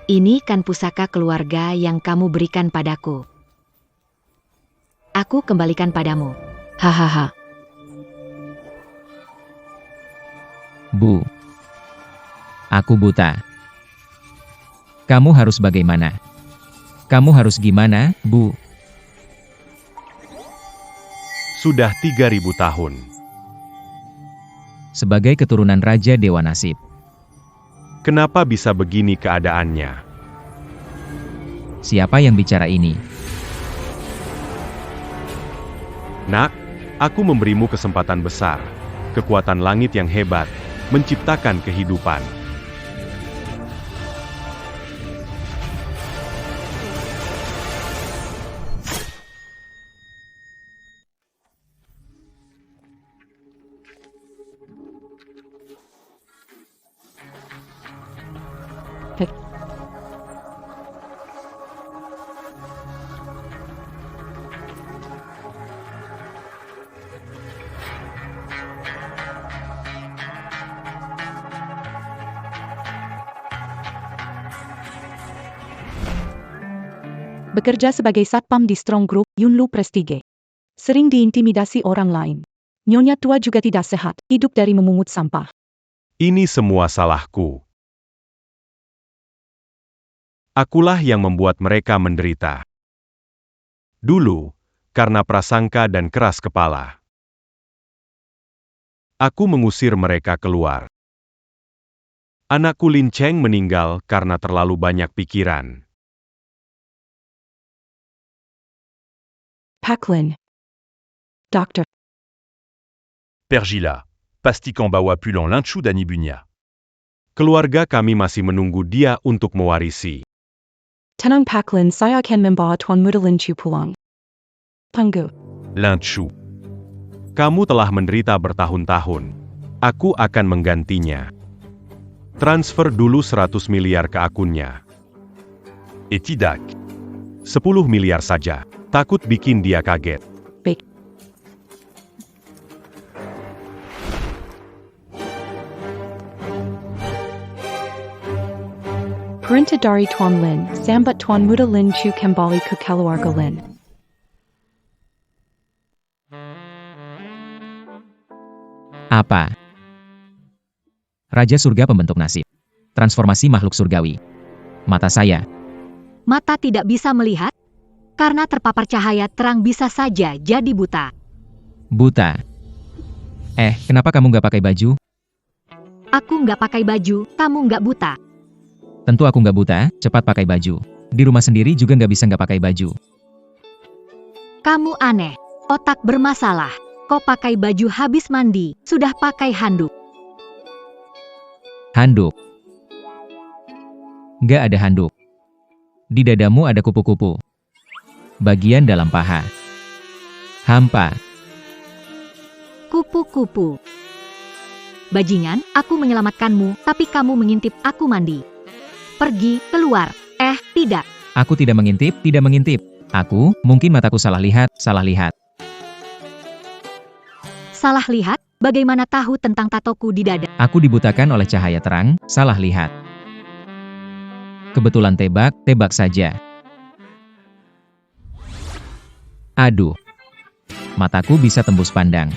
Ini kan pusaka keluarga yang kamu berikan padaku. Aku kembalikan padamu. Hahaha. Bu. Aku buta. Kamu harus bagaimana? Kamu harus gimana, Bu? Sudah 3.000 tahun. Sebagai keturunan Raja Dewa Nasib. Kenapa bisa begini keadaannya? Siapa yang bicara ini? Nak, aku memberimu kesempatan besar, kekuatan langit yang hebat, menciptakan kehidupan. Bekerja sebagai satpam di Strong Group, Yunlu Prestige. Sering diintimidasi orang lain. Nyonya tua juga tidak sehat, hidup dari memungut sampah. Ini semua salahku. Akulah yang membuat mereka menderita. Dulu, karena prasangka dan keras kepala. Aku mengusir mereka keluar. Anakku Lin Cheng meninggal karena terlalu banyak pikiran. Paklin. Doctor. Pergila, Pastikan bawa pulang Lanchu dan ibunya. Keluarga kami masih menunggu dia untuk mewarisi. Tenang Paklin, saya akan membawa Tuan Muda Lin Chu pulang. Tunggu. Lanchu. Kamu telah menderita bertahun-tahun. Aku akan menggantinya. Transfer dulu 100 miliar ke akunnya. Et tidak. 10 miliar saja. Takut bikin dia kaget. Baik. Perintah dari Tuan Lin, sambat Tuan Muda Lin Chu kembali ke keluarga Lin. Apa? Raja Surga pembentuk nasib. Transformasi makhluk surgawi. Mata saya. Mata tidak bisa melihat? Karena terpapar cahaya terang bisa saja jadi buta. Buta. Kenapa kamu nggak pakai baju? Aku nggak pakai baju, kamu nggak buta. Tentu aku nggak buta, cepat pakai baju. Di rumah sendiri juga nggak bisa nggak pakai baju. Kamu aneh, otak bermasalah. Kau pakai baju habis mandi, sudah pakai handuk. Handuk. Nggak ada handuk. Di dadamu ada kupu-kupu. Bagian dalam paha. Hampa. Kupu-kupu. Bajingan, aku menyelamatkanmu, tapi kamu mengintip aku mandi. Pergi, keluar. Tidak. Aku tidak mengintip, tidak mengintip. Aku, mungkin mataku salah lihat, salah lihat. Salah lihat? Bagaimana tahu tentang tatoku di dada? Aku dibutakan oleh cahaya terang, salah lihat. Kebetulan tebak, tebak saja. Aduh. Mataku bisa tembus pandang.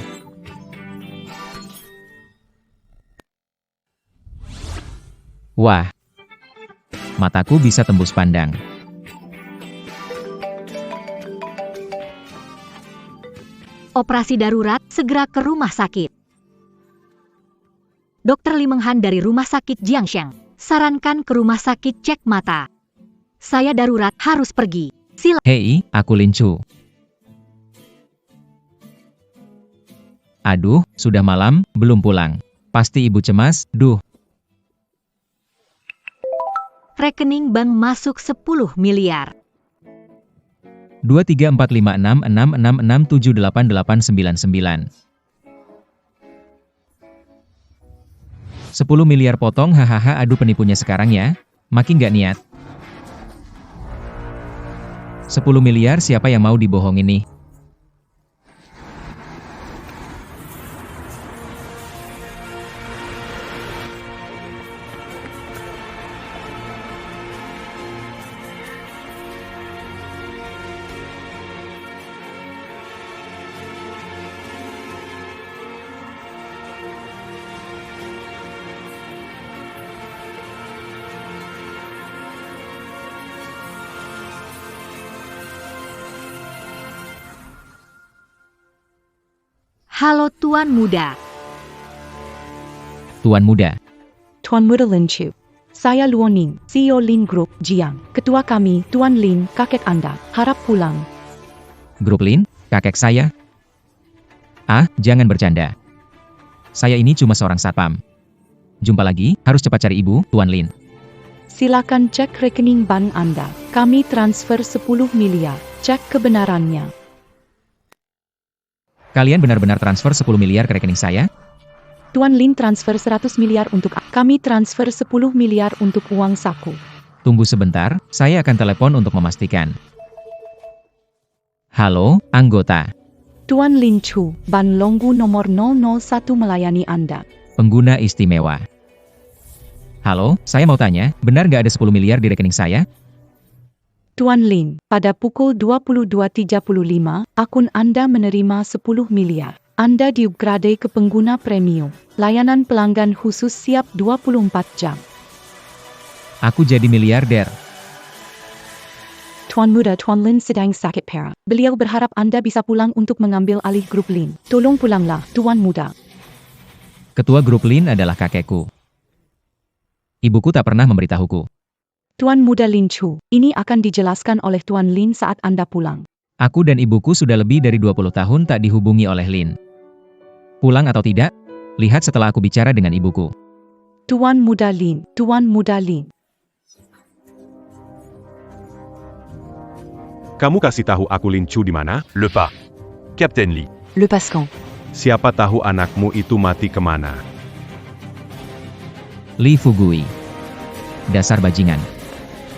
Wah. Mataku bisa tembus pandang. Operasi darurat, segera ke rumah sakit. Dokter Li Menghan dari rumah sakit Jiangsheng. Sarankan ke rumah sakit cek mata. Saya darurat harus pergi. Hei, aku Lin Chu. Aduh, sudah malam, belum pulang. Pasti ibu cemas, duh. Rekening bank masuk 10 miliar. 2345666678899. 10 miliar potong hahaha aduh penipunya sekarang ya. Makin nggak niat. 10 miliar siapa yang mau dibohongin nih? Halo Tuan Muda. Tuan Muda. Tuan Muda Lin Chu. Saya Luo Ning, CEO Lin Group, Jiang. Ketua kami, Tuan Lin, kakek Anda. Harap pulang. Grup Lin, kakek saya? Ah, jangan bercanda. Saya ini cuma seorang satpam. Jumpa lagi, harus cepat cari ibu, Tuan Lin. Silakan cek rekening bank Anda. Kami transfer 10 miliar. Cek kebenarannya. Kalian benar-benar transfer 10 miliar ke rekening saya? Tuan Lin transfer 100 miliar untuk kami transfer 10 miliar untuk uang saku. Tunggu sebentar, saya akan telepon untuk memastikan. Halo, anggota. Tuan Lin Chu, Ban Longgu nomor 001 melayani Anda. Pengguna istimewa. Halo, saya mau tanya, benar nggak ada 10 miliar di rekening saya? Tuan Lin, pada pukul 22.35, akun Anda menerima 10 miliar. Anda diupgrade ke pengguna premium. Layanan pelanggan khusus siap 24 jam. Aku jadi miliarder. Tuan Muda, Tuan Lin sedang sakit parah. Beliau berharap Anda bisa pulang untuk mengambil alih grup Lin. Tolong pulanglah, Tuan Muda. Ketua grup Lin adalah kakekku. Ibuku tak pernah memberitahuku. Tuan Muda Lin Chu, ini akan dijelaskan oleh Tuan Lin saat Anda pulang. Aku dan ibuku sudah lebih dari 20 tahun tak dihubungi oleh Lin. Pulang atau tidak? Lihat setelah aku bicara dengan ibuku. Tuan Muda Lin, Tuan Muda Lin. Kamu kasih tahu aku Lin Chu di mana? Le pas. Captain Lee. Le Pascan. Siapa tahu anakmu itu mati kemana? Li Fugui. Dasar bajingan.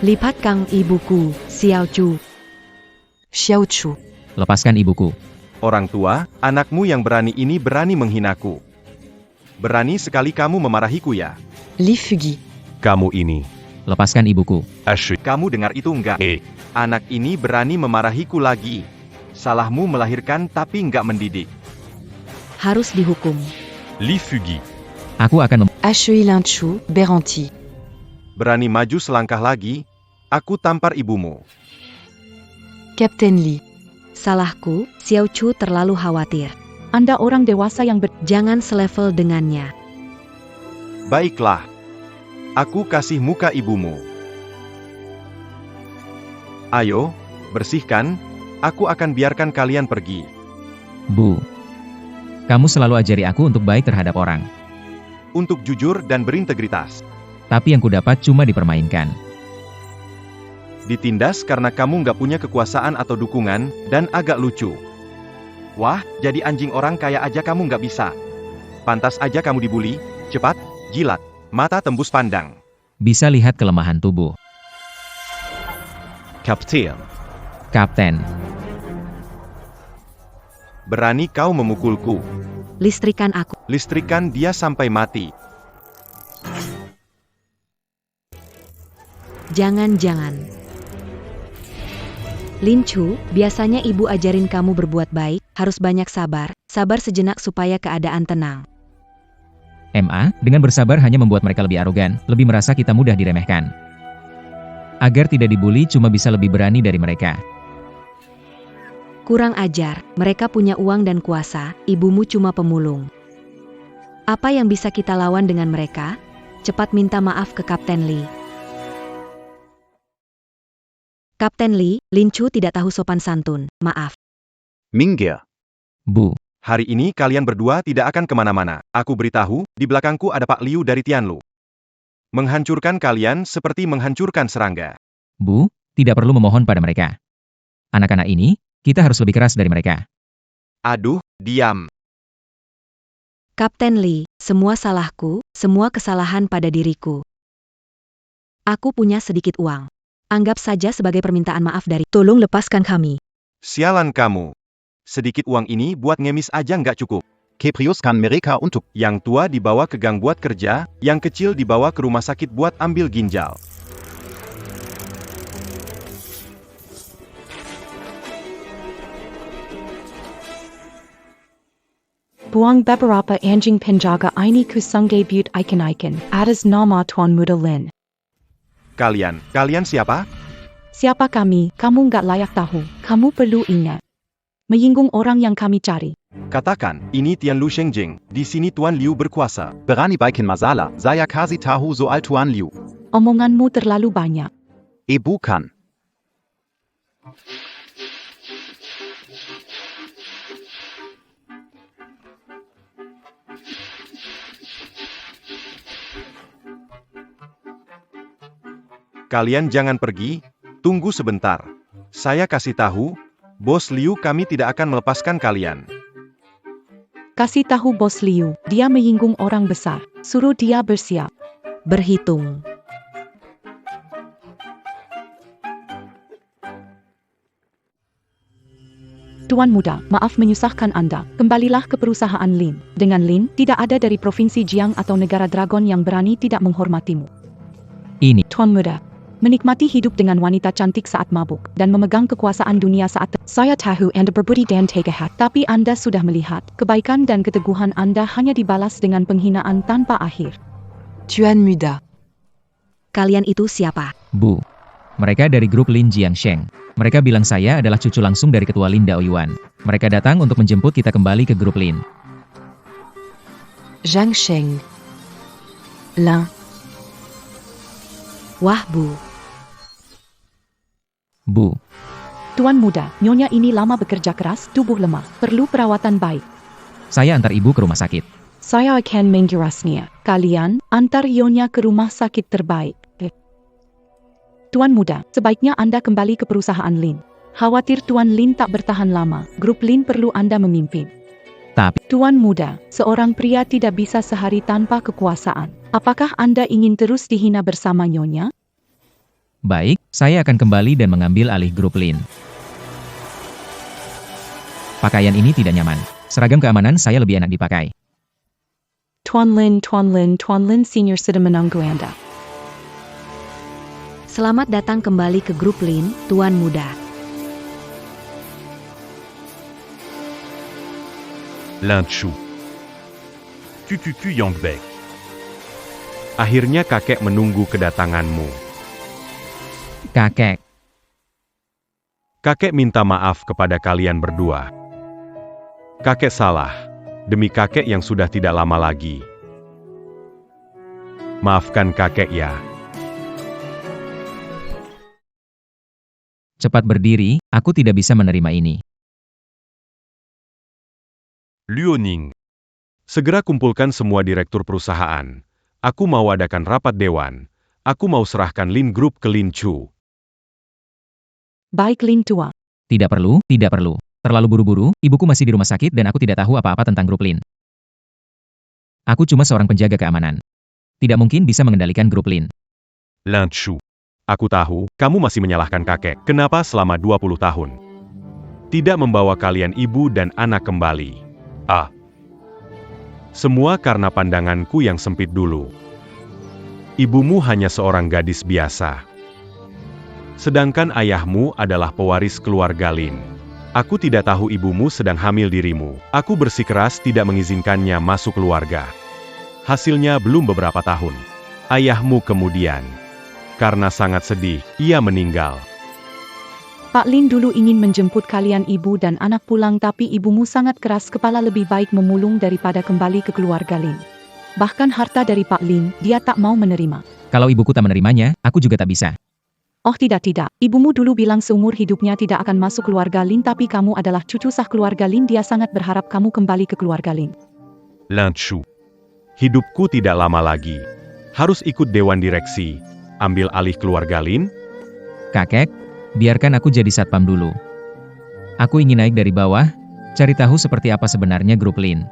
Lipat kang ibuku, Xiao Chu. Xiao Chu. Lepaskan ibuku. Orang tua, anakmu yang berani ini berani menghinaku. Berani sekali kamu memarahiku ya. Li Fugui. Kamu ini. Lepaskan ibuku. H. Kamu dengar itu enggak? Anak ini berani memarahiku lagi. Salahmu melahirkan tapi enggak mendidik. Harus dihukum. Li Fugui. Aku akan Ashui Lin Chu, Beranti. Berani maju selangkah lagi, aku tampar ibumu. Captain Lee. Salahku, Xiao Chu terlalu khawatir. Anda orang dewasa yang Jangan selevel dengannya. Baiklah. Aku kasih muka ibumu. Ayo, bersihkan, aku akan biarkan kalian pergi. Bu. Kamu selalu ajari aku untuk baik terhadap orang. Untuk jujur dan berintegritas. Tapi yang kudapat cuma dipermainkan. Ditindas karena kamu nggak punya kekuasaan atau dukungan, dan agak lucu. Wah, jadi anjing orang kaya aja kamu nggak bisa. Pantas aja kamu dibully, cepat, jilat, mata tembus pandang. Bisa lihat kelemahan tubuh. Kapten. Kapten. Berani kau memukulku. Listrikan aku. Listrikan dia sampai mati. Jangan-jangan. Lin Chu, biasanya ibu ajarin kamu berbuat baik, harus banyak sabar, sabar sejenak supaya keadaan tenang. MA, dengan bersabar hanya membuat mereka lebih arogan, lebih merasa kita mudah diremehkan. Agar tidak dibully cuma bisa lebih berani dari mereka. Kurang ajar, mereka punya uang dan kuasa, ibumu cuma pemulung. Apa yang bisa kita lawan dengan mereka? Cepat minta maaf ke Kapten Lee. Kapten Lee, Lin Chu tidak tahu sopan santun, maaf. Minggir. Bu. Hari ini kalian berdua tidak akan kemana-mana. Aku beritahu, di belakangku ada Pak Liu dari Tianlu. Menghancurkan kalian seperti menghancurkan serangga. Bu, tidak perlu memohon pada mereka. Anak-anak ini, kita harus lebih keras dari mereka. Aduh, diam. Kapten Lee, semua salahku, semua kesalahan pada diriku. Aku punya sedikit uang. Anggap saja sebagai permintaan maaf dari, tolong lepaskan kami. Sialan kamu. Sedikit uang ini buat ngemis aja nggak cukup. Kepriuskan mereka untuk Yang tua dibawa ke gang buat kerja, yang kecil dibawa ke rumah sakit buat ambil ginjal. Buang beberapa anjing penjaga ini ku sungai butte ikan-ikan, atas nama Tuan Muda Lin. Kalian siapa? Siapa kami, kamu nggak layak tahu, kamu perlu ingat. Menyinggung orang yang kami cari. Katakan, ini Tian Lu Shengjing, di sini Tuan Liu berkuasa. Berani baikin masalah, saya kasih tahu soal Tuan Liu. Omonganmu terlalu banyak. Bukan. Kalian jangan pergi, tunggu sebentar. Saya kasih tahu, Bos Liu kami tidak akan melepaskan kalian. Kasih tahu Bos Liu, dia menyinggung orang besar. Suruh dia bersiap. Berhitung. Tuan muda, maaf menyusahkan Anda. Kembalilah ke perusahaan Lin. Dengan Lin, tidak ada dari Provinsi Jiang atau negara Dragon yang berani tidak menghormatimu. Ini, Tuan muda, menikmati hidup dengan wanita cantik saat mabuk, dan memegang kekuasaan dunia saat saya tahu Anda berbudi dan tega hati, tapi Anda sudah melihat, kebaikan dan keteguhan Anda hanya dibalas dengan penghinaan tanpa akhir. Tuan muda. Kalian itu siapa? Bu. Mereka dari grup Lin Jiangsheng. Mereka bilang saya adalah cucu langsung dari ketua Lin Daoyuan. Mereka datang untuk menjemput kita kembali ke grup Lin. Zhang Sheng. Lin. Wah, Bu. Bu. Tuan muda, nyonya ini lama bekerja keras, tubuh lemah, perlu perawatan baik. Saya antar ibu ke rumah sakit. Saya akan mengurusnya. Kalian, antar nyonya ke rumah sakit terbaik. Tuan muda, sebaiknya Anda kembali ke perusahaan Lin. Khawatir Tuan Lin tak bertahan lama, grup Lin perlu Anda memimpin. Tapi, Tuan muda, seorang pria tidak bisa sehari tanpa kekuasaan. Apakah Anda ingin terus dihina bersama nyonya? baik, saya akan kembali dan mengambil alih grup Lin. Pakaian ini tidak nyaman. Seragam keamanan saya lebih enak dipakai. Tuan Lin, senior sudah menunggu Anda. Selamat datang kembali ke grup Lin, Tuan muda. Lin Chu. Yongbek. Akhirnya kakek menunggu kedatanganmu. Kakek. Kakek minta maaf kepada kalian berdua. Kakek salah, demi kakek yang sudah tidak lama lagi. Maafkan kakek ya. Cepat berdiri, aku tidak bisa menerima ini. Liuning. Segera kumpulkan semua direktur perusahaan. Aku mau adakan rapat dewan. Aku mau serahkan Lin Group ke Lin Chu. Baik Lin tua. Tidak perlu, tidak perlu. Terlalu buru-buru, ibuku masih di rumah sakit dan aku tidak tahu apa-apa tentang grup Lin. Aku cuma seorang penjaga keamanan. Tidak mungkin bisa mengendalikan grup Lin. Lin Chu. Aku tahu, kamu masih menyalahkan kakek. Kenapa selama 20 tahun? Tidak membawa kalian ibu dan anak kembali. Semua karena pandanganku yang sempit dulu. Ibumu hanya seorang gadis biasa. Sedangkan ayahmu adalah pewaris keluarga Lin. Aku tidak tahu ibumu sedang hamil dirimu. Aku bersikeras tidak mengizinkannya masuk keluarga. Hasilnya belum beberapa tahun. Ayahmu kemudian, karena sangat sedih, ia meninggal. Pak Lin dulu ingin menjemput kalian ibu dan anak pulang tapi ibumu sangat keras kepala, lebih baik memulung daripada kembali ke keluarga Lin. Bahkan harta dari Pak Lin, dia tak mau menerima. Kalau ibuku tak menerimanya, aku juga tak bisa. Oh tidak, ibumu dulu bilang seumur hidupnya tidak akan masuk keluarga Lin, tapi kamu adalah cucu sah keluarga Lin, dia sangat berharap kamu kembali ke keluarga Lin. Lin Chu. Hidupku tidak lama lagi. Harus ikut dewan direksi, ambil alih keluarga Lin. Kakek, biarkan aku jadi satpam dulu. Aku ingin naik dari bawah, cari tahu seperti apa sebenarnya grup Lin.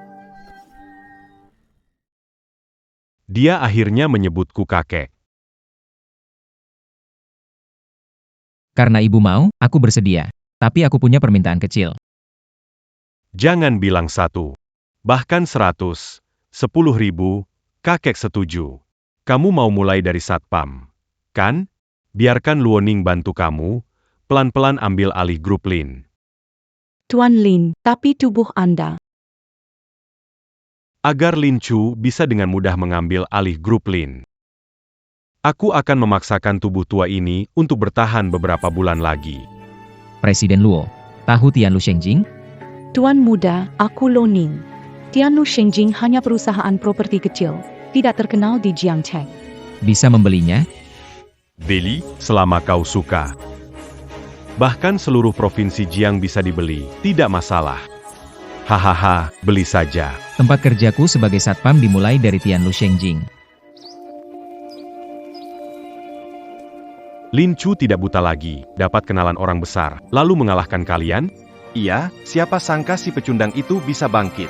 Dia akhirnya menyebutku kakek. Karena ibu mau, aku bersedia. Tapi aku punya permintaan kecil. Jangan bilang 1. Bahkan 100. 10.000, kakek setuju. Kamu mau mulai dari satpam, kan? Biarkan Luoning bantu kamu, pelan-pelan ambil alih grup Lin. Tuan Lin, tapi tubuh Anda. Agar Lin Chu bisa dengan mudah mengambil alih grup Lin. Aku akan memaksakan tubuh tua ini untuk bertahan beberapa bulan lagi. Presiden Luo, tahu Tian Lu Shengjing? Tuan muda, aku Lo Ning. Tianlu Shengjing hanya perusahaan properti kecil, tidak terkenal di Jiangcheng. Bisa membelinya? Beli, selama kau suka. Bahkan seluruh provinsi Jiang bisa dibeli, tidak masalah. Hahaha, beli saja. Tempat kerjaku sebagai satpam dimulai dari Tianlu Shengjing. Lin Chu tidak buta lagi, dapat kenalan orang besar, lalu mengalahkan kalian? Iya, siapa sangka si pecundang itu bisa bangkit.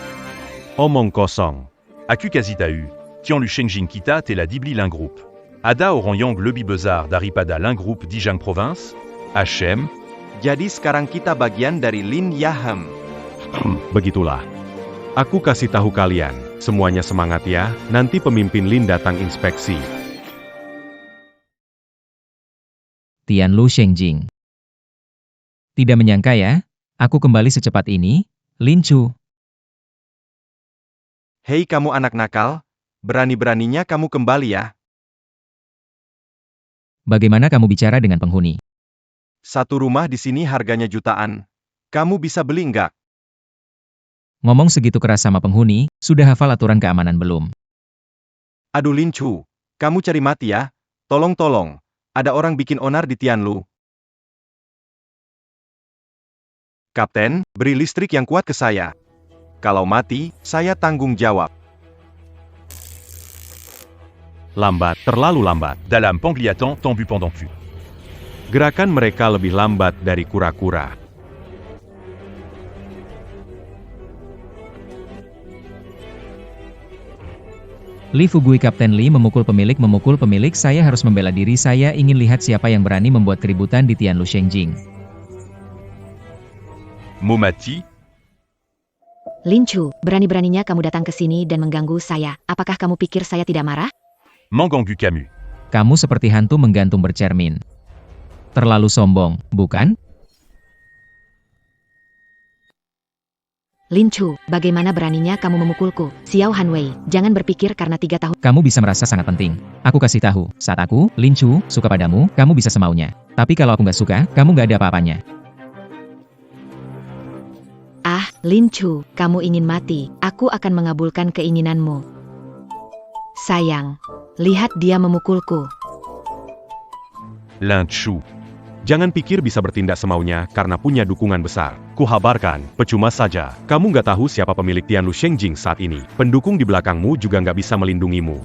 Omong kosong. Aku quasi tahu. Tianlu Shengjing kita te la dibli l'un groupe. Ada orang yang lebih besar daripada l'un groupe di Jiang Province? HM? Jadi sekarang kita bagian dari Lin Yahem. Begitulah. Aku kasih tahu kalian, semuanya semangat ya, nanti pemimpin Lin datang inspeksi. Tianlu Shengjing. Tidak menyangka ya, aku kembali secepat ini, Lin Chu. Hei kamu anak nakal, berani-beraninya kamu kembali ya. Bagaimana kamu bicara dengan penghuni? Satu rumah di sini harganya jutaan. Kamu bisa beli nggak? Ngomong segitu keras sama penghuni, sudah hafal aturan keamanan belum? Aduh Lin Chu, kamu cari mati ya. Tolong, ada orang bikin onar di Tianlu. Kapten, beri listrik yang kuat ke saya. Kalau mati, saya tanggung jawab. Lambat, terlalu lambat. Dalam penglihatan, tendu pendant pu. Gerakan mereka lebih lambat dari kura-kura. Li Fugui Kapten Li memukul pemilik, saya harus membela diri, saya ingin lihat siapa yang berani membuat keributan di Tianlu Shengjing. Momati, Lin Chu, berani-beraninya kamu datang ke sini dan mengganggu saya. Apakah kamu pikir saya tidak marah? Manganggu Camus. Kamu seperti hantu menggantung bercermin. Terlalu sombong, bukan? Lin Chu, bagaimana beraninya kamu memukulku? Xiao Hanwei, jangan berpikir karena 3 tahun. Kamu bisa merasa sangat penting. Aku kasih tahu, saat aku, Lin Chu, suka padamu, kamu bisa semaunya. Tapi kalau aku nggak suka, kamu nggak ada apa-apanya. Ah, Lin Chu, kamu ingin mati. Aku akan mengabulkan keinginanmu. Sayang, lihat dia memukulku. Lin Chu. Jangan pikir bisa bertindak semaunya karena punya dukungan besar. Kuhabarkan, percuma saja. Kamu nggak tahu siapa pemilik Tianlu Shengjing saat ini. Pendukung di belakangmu juga nggak bisa melindungimu.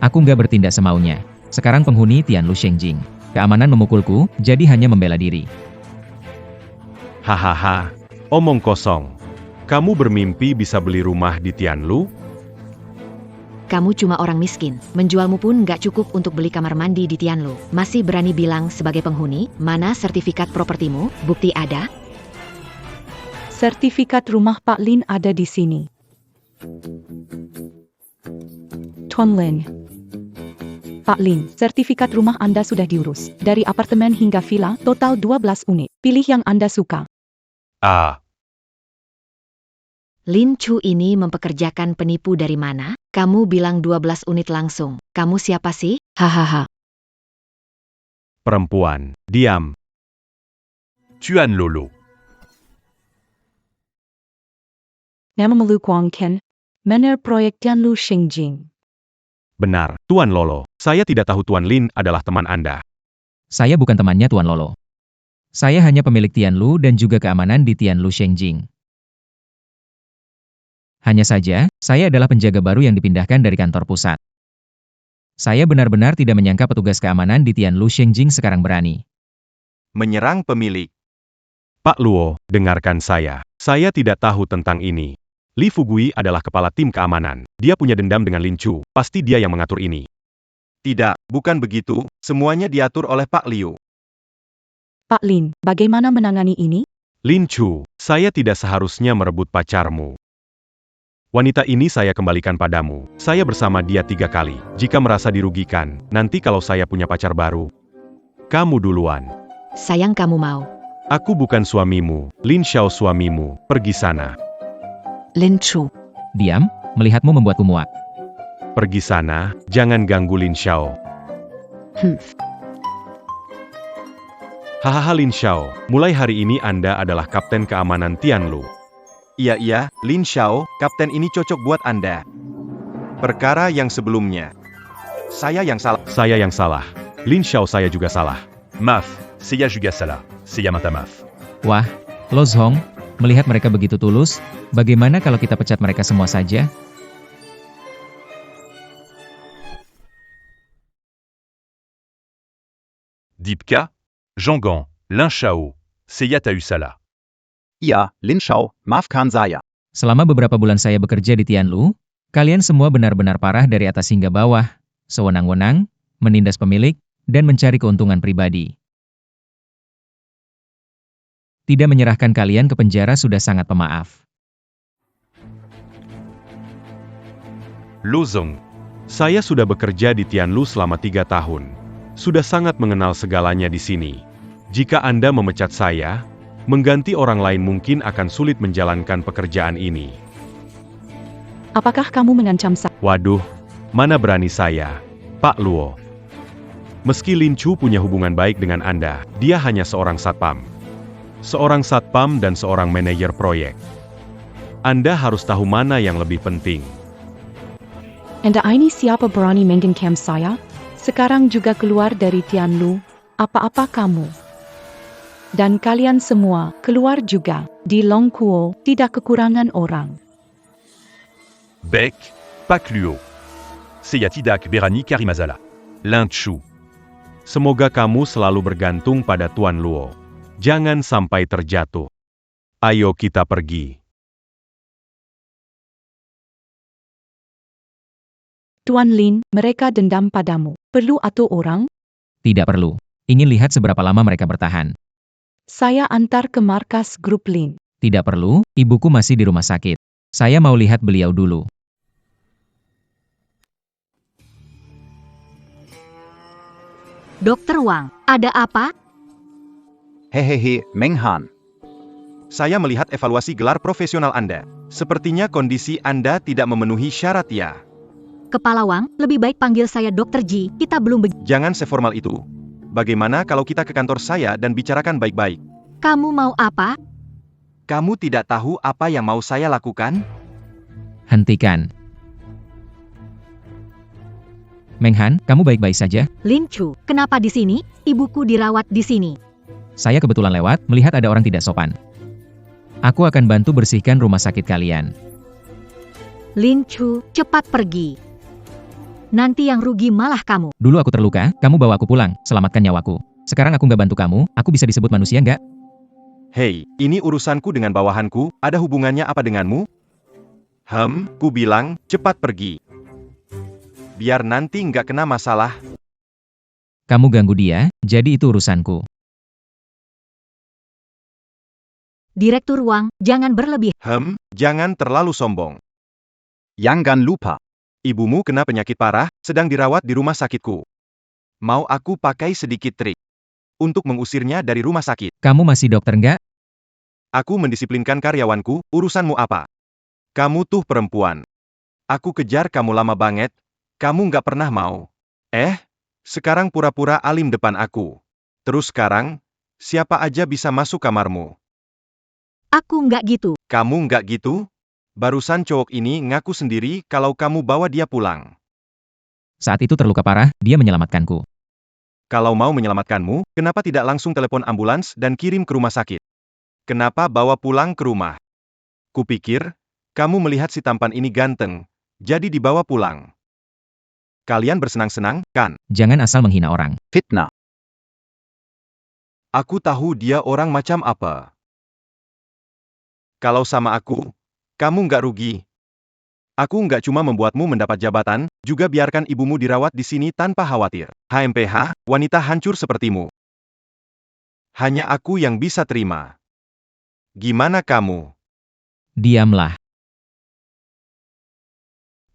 Aku nggak bertindak semaunya. Sekarang penghuni Tianlu Shengjing. Keamanan memukulku, jadi hanya membela diri. Hahaha, omong kosong. Kamu bermimpi bisa beli rumah di Tianlu? Kamu cuma orang miskin. Menjualmu pun nggak cukup untuk beli kamar mandi di Tianlu. Masih berani bilang sebagai penghuni, mana sertifikat propertimu? Bukti ada? Sertifikat rumah Pak Lin ada di sini. Tuan Lin. Pak Lin, sertifikat rumah Anda sudah diurus. Dari apartemen hingga villa, total 12 unit. Pilih yang Anda suka. Ah, Lin Chu ini mempekerjakan penipu dari mana? Kamu bilang 12 unit langsung. Kamu siapa sih? Hahaha. Perempuan, diam. Tuan Lolo. Nama Melu Kuang Ken, Mener Proyek Tianlu Shengjing. Benar, Tuan Lolo. Saya tidak tahu Tuan Lin adalah teman Anda. Saya bukan temannya Tuan Lolo. Saya hanya pemilik Tianlu dan juga keamanan di Tianlu Shengjing. Hanya saja, saya adalah penjaga baru yang dipindahkan dari kantor pusat. Saya benar-benar tidak menyangka petugas keamanan di Tianlu Shengjing sekarang berani Menyerang pemilik. Pak Luo, dengarkan saya. Saya tidak tahu tentang ini. Li Fugui adalah kepala tim keamanan. Dia punya dendam dengan Lin Chu. Pasti dia yang mengatur ini. Tidak, bukan begitu. Semuanya diatur oleh Pak Liu. Pak Lin, bagaimana menangani ini? Lin Chu, saya tidak seharusnya merebut pacarmu. Wanita ini saya kembalikan padamu. Saya bersama dia 3 kali. Jika merasa dirugikan, nanti kalau saya punya pacar baru, kamu duluan. Sayang kamu mau. Aku bukan suamimu. Lin Xiao suamimu. Pergi sana. Lin Chu. Diam, melihatmu membuatku muak. Pergi sana, jangan ganggu Lin Xiao. Hahaha Lin Xiao, mulai hari ini Anda adalah Kapten Keamanan Tianlu. Iya, Lin Xiao, kapten ini cocok buat Anda. Perkara yang sebelumnya. Saya yang salah. Saya yang salah. Lin Xiao saya juga salah. Maaf, saya juga salah. Saya minta maaf. Wah, Lo Zhong, melihat mereka begitu tulus, bagaimana kalau kita pecat mereka semua saja? Dipka, Zhonggang, Lin Xiao, saya tahu salah. Iya, Lin Xiao, maafkan saya. Selama beberapa bulan saya bekerja di Tianlu, kalian semua benar-benar parah dari atas hingga bawah, sewenang-wenang, menindas pemilik, dan mencari keuntungan pribadi. Tidak menyerahkan kalian ke penjara sudah sangat pemaaf. Lo Zhong, Saya sudah bekerja di Tianlu selama 3 tahun. Sudah sangat mengenal segalanya di sini. Jika Anda memecat saya, mengganti orang lain mungkin akan sulit menjalankan pekerjaan ini. Apakah kamu mengancam saya? Waduh, mana berani saya, Pak Luo. Meski Lin Chu punya hubungan baik dengan Anda, dia hanya seorang satpam. Seorang satpam dan seorang manajer proyek. Anda harus tahu mana yang lebih penting. Anda ini siapa berani mengancam saya? Sekarang juga keluar dari Tianlu, apa-apa kamu. Dan kalian semua, keluar juga. Di Longkuo, tidak kekurangan orang. Baik, Pak Luo. Saya tidak berani karimazala. Lin Chu. Semoga kamu selalu bergantung pada Tuan Luo. Jangan sampai terjatuh. Ayo kita pergi. Tuan Lin, mereka dendam padamu. Perlu atau orang? Tidak perlu. Ingin lihat seberapa lama mereka bertahan. Saya antar ke markas grup Lin. Tidak perlu, ibuku masih di rumah sakit. Saya mau lihat beliau dulu. Dokter Wang, ada apa? Hehehe, Meng Han. Saya melihat evaluasi gelar profesional Anda. Sepertinya kondisi Anda tidak memenuhi syarat ya. Kepala Wang, lebih baik panggil saya Dokter Ji, kita belum Jangan seformal itu. Bagaimana kalau kita ke kantor saya dan bicarakan baik-baik? Kamu mau apa? Kamu tidak tahu apa yang mau saya lakukan? Hentikan. Meng Han, kamu baik-baik saja? Lin Chu, kenapa di sini? Ibuku dirawat di sini. Saya kebetulan lewat, melihat ada orang tidak sopan. Aku akan bantu bersihkan rumah sakit kalian. Lin Chu, cepat pergi. Nanti yang rugi malah kamu. Dulu aku terluka, kamu bawa aku pulang, selamatkan nyawaku. Sekarang aku nggak bantu kamu, aku bisa disebut manusia nggak? Hei, ini urusanku dengan bawahanku, ada hubungannya apa denganmu? Ku bilang, cepat pergi. Biar nanti nggak kena masalah. Kamu ganggu dia, jadi itu urusanku. Direktur Wang, jangan berlebih. Jangan terlalu sombong. Jangan lupa. Ibumu kena penyakit parah, sedang dirawat di rumah sakitku. Mau aku pakai sedikit trik untuk mengusirnya dari rumah sakit? Kamu masih dokter nggak? Aku mendisiplinkan karyawanku, urusanmu apa? Kamu tuh perempuan. Aku kejar kamu lama banget, kamu nggak pernah mau. Sekarang pura-pura alim depan aku. Terus sekarang, siapa aja bisa masuk kamarmu? Aku nggak gitu. Kamu nggak gitu? Barusan cowok ini ngaku sendiri kalau kamu bawa dia pulang. Saat itu terluka parah, dia menyelamatkanku. Kalau mau menyelamatkanmu, kenapa tidak langsung telepon ambulans dan kirim ke rumah sakit? Kenapa bawa pulang ke rumah? Kupikir, kamu melihat si tampan ini ganteng, jadi dibawa pulang. Kalian bersenang-senang, kan? Jangan asal menghina orang. Fitnah. Aku tahu dia orang macam apa. Kalau sama aku, kamu nggak rugi. Aku nggak cuma membuatmu mendapat jabatan, juga biarkan ibumu dirawat di sini tanpa khawatir. HMPH, wanita hancur sepertimu. Hanya aku yang bisa terima. Gimana kamu? Diamlah.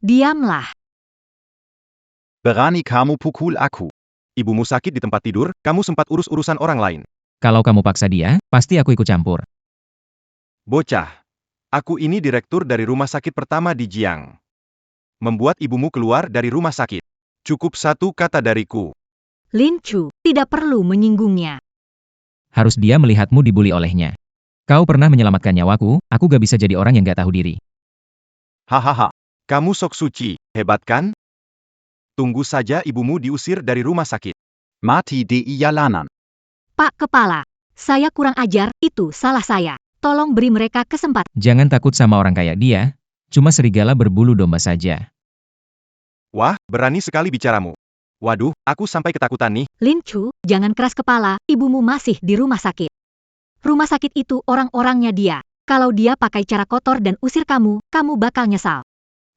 Diamlah. Berani kamu pukul aku. Ibumu sakit di tempat tidur, kamu sempat urus urusan orang lain. Kalau kamu paksa dia, pasti aku ikut campur. Bocah. Aku ini direktur dari rumah sakit pertama di Jiang. Membuat ibumu keluar dari rumah sakit. Cukup satu kata dariku. Lin Chu, tidak perlu menyinggungnya. Harus dia melihatmu dibuli olehnya. Kau pernah menyelamatkan nyawaku, aku gak bisa jadi orang yang gak tahu diri. Hahaha. Kamu sok suci, hebat kan? Tunggu saja ibumu diusir dari rumah sakit. Mati di jalanan. Pak Kepala, saya kurang ajar, itu salah saya. Tolong beri mereka kesempatan. Jangan takut sama orang kayak dia, cuma serigala berbulu domba saja. Wah, berani sekali bicaramu. Waduh, aku sampai ketakutan nih. Lin Chu, jangan keras kepala, ibumu masih di rumah sakit. Rumah sakit itu orang-orangnya dia. Kalau dia pakai cara kotor dan usir kamu, kamu bakal nyesal.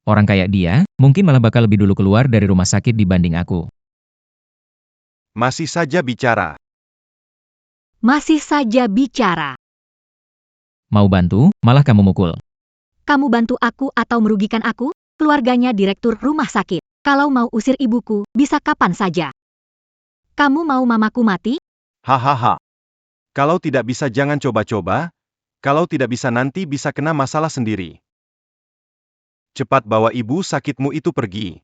Orang kayak dia, mungkin malah bakal lebih dulu keluar dari rumah sakit dibanding aku. Masih saja bicara. Masih saja bicara. Mau bantu, malah kamu mukul. Kamu bantu aku atau merugikan aku? Keluarganya direktur rumah sakit. Kalau mau usir ibuku, bisa kapan saja. Kamu mau mamaku mati? Hahaha. Kalau tidak bisa jangan coba-coba. Kalau tidak bisa nanti bisa kena masalah sendiri. Cepat bawa ibu sakitmu itu pergi.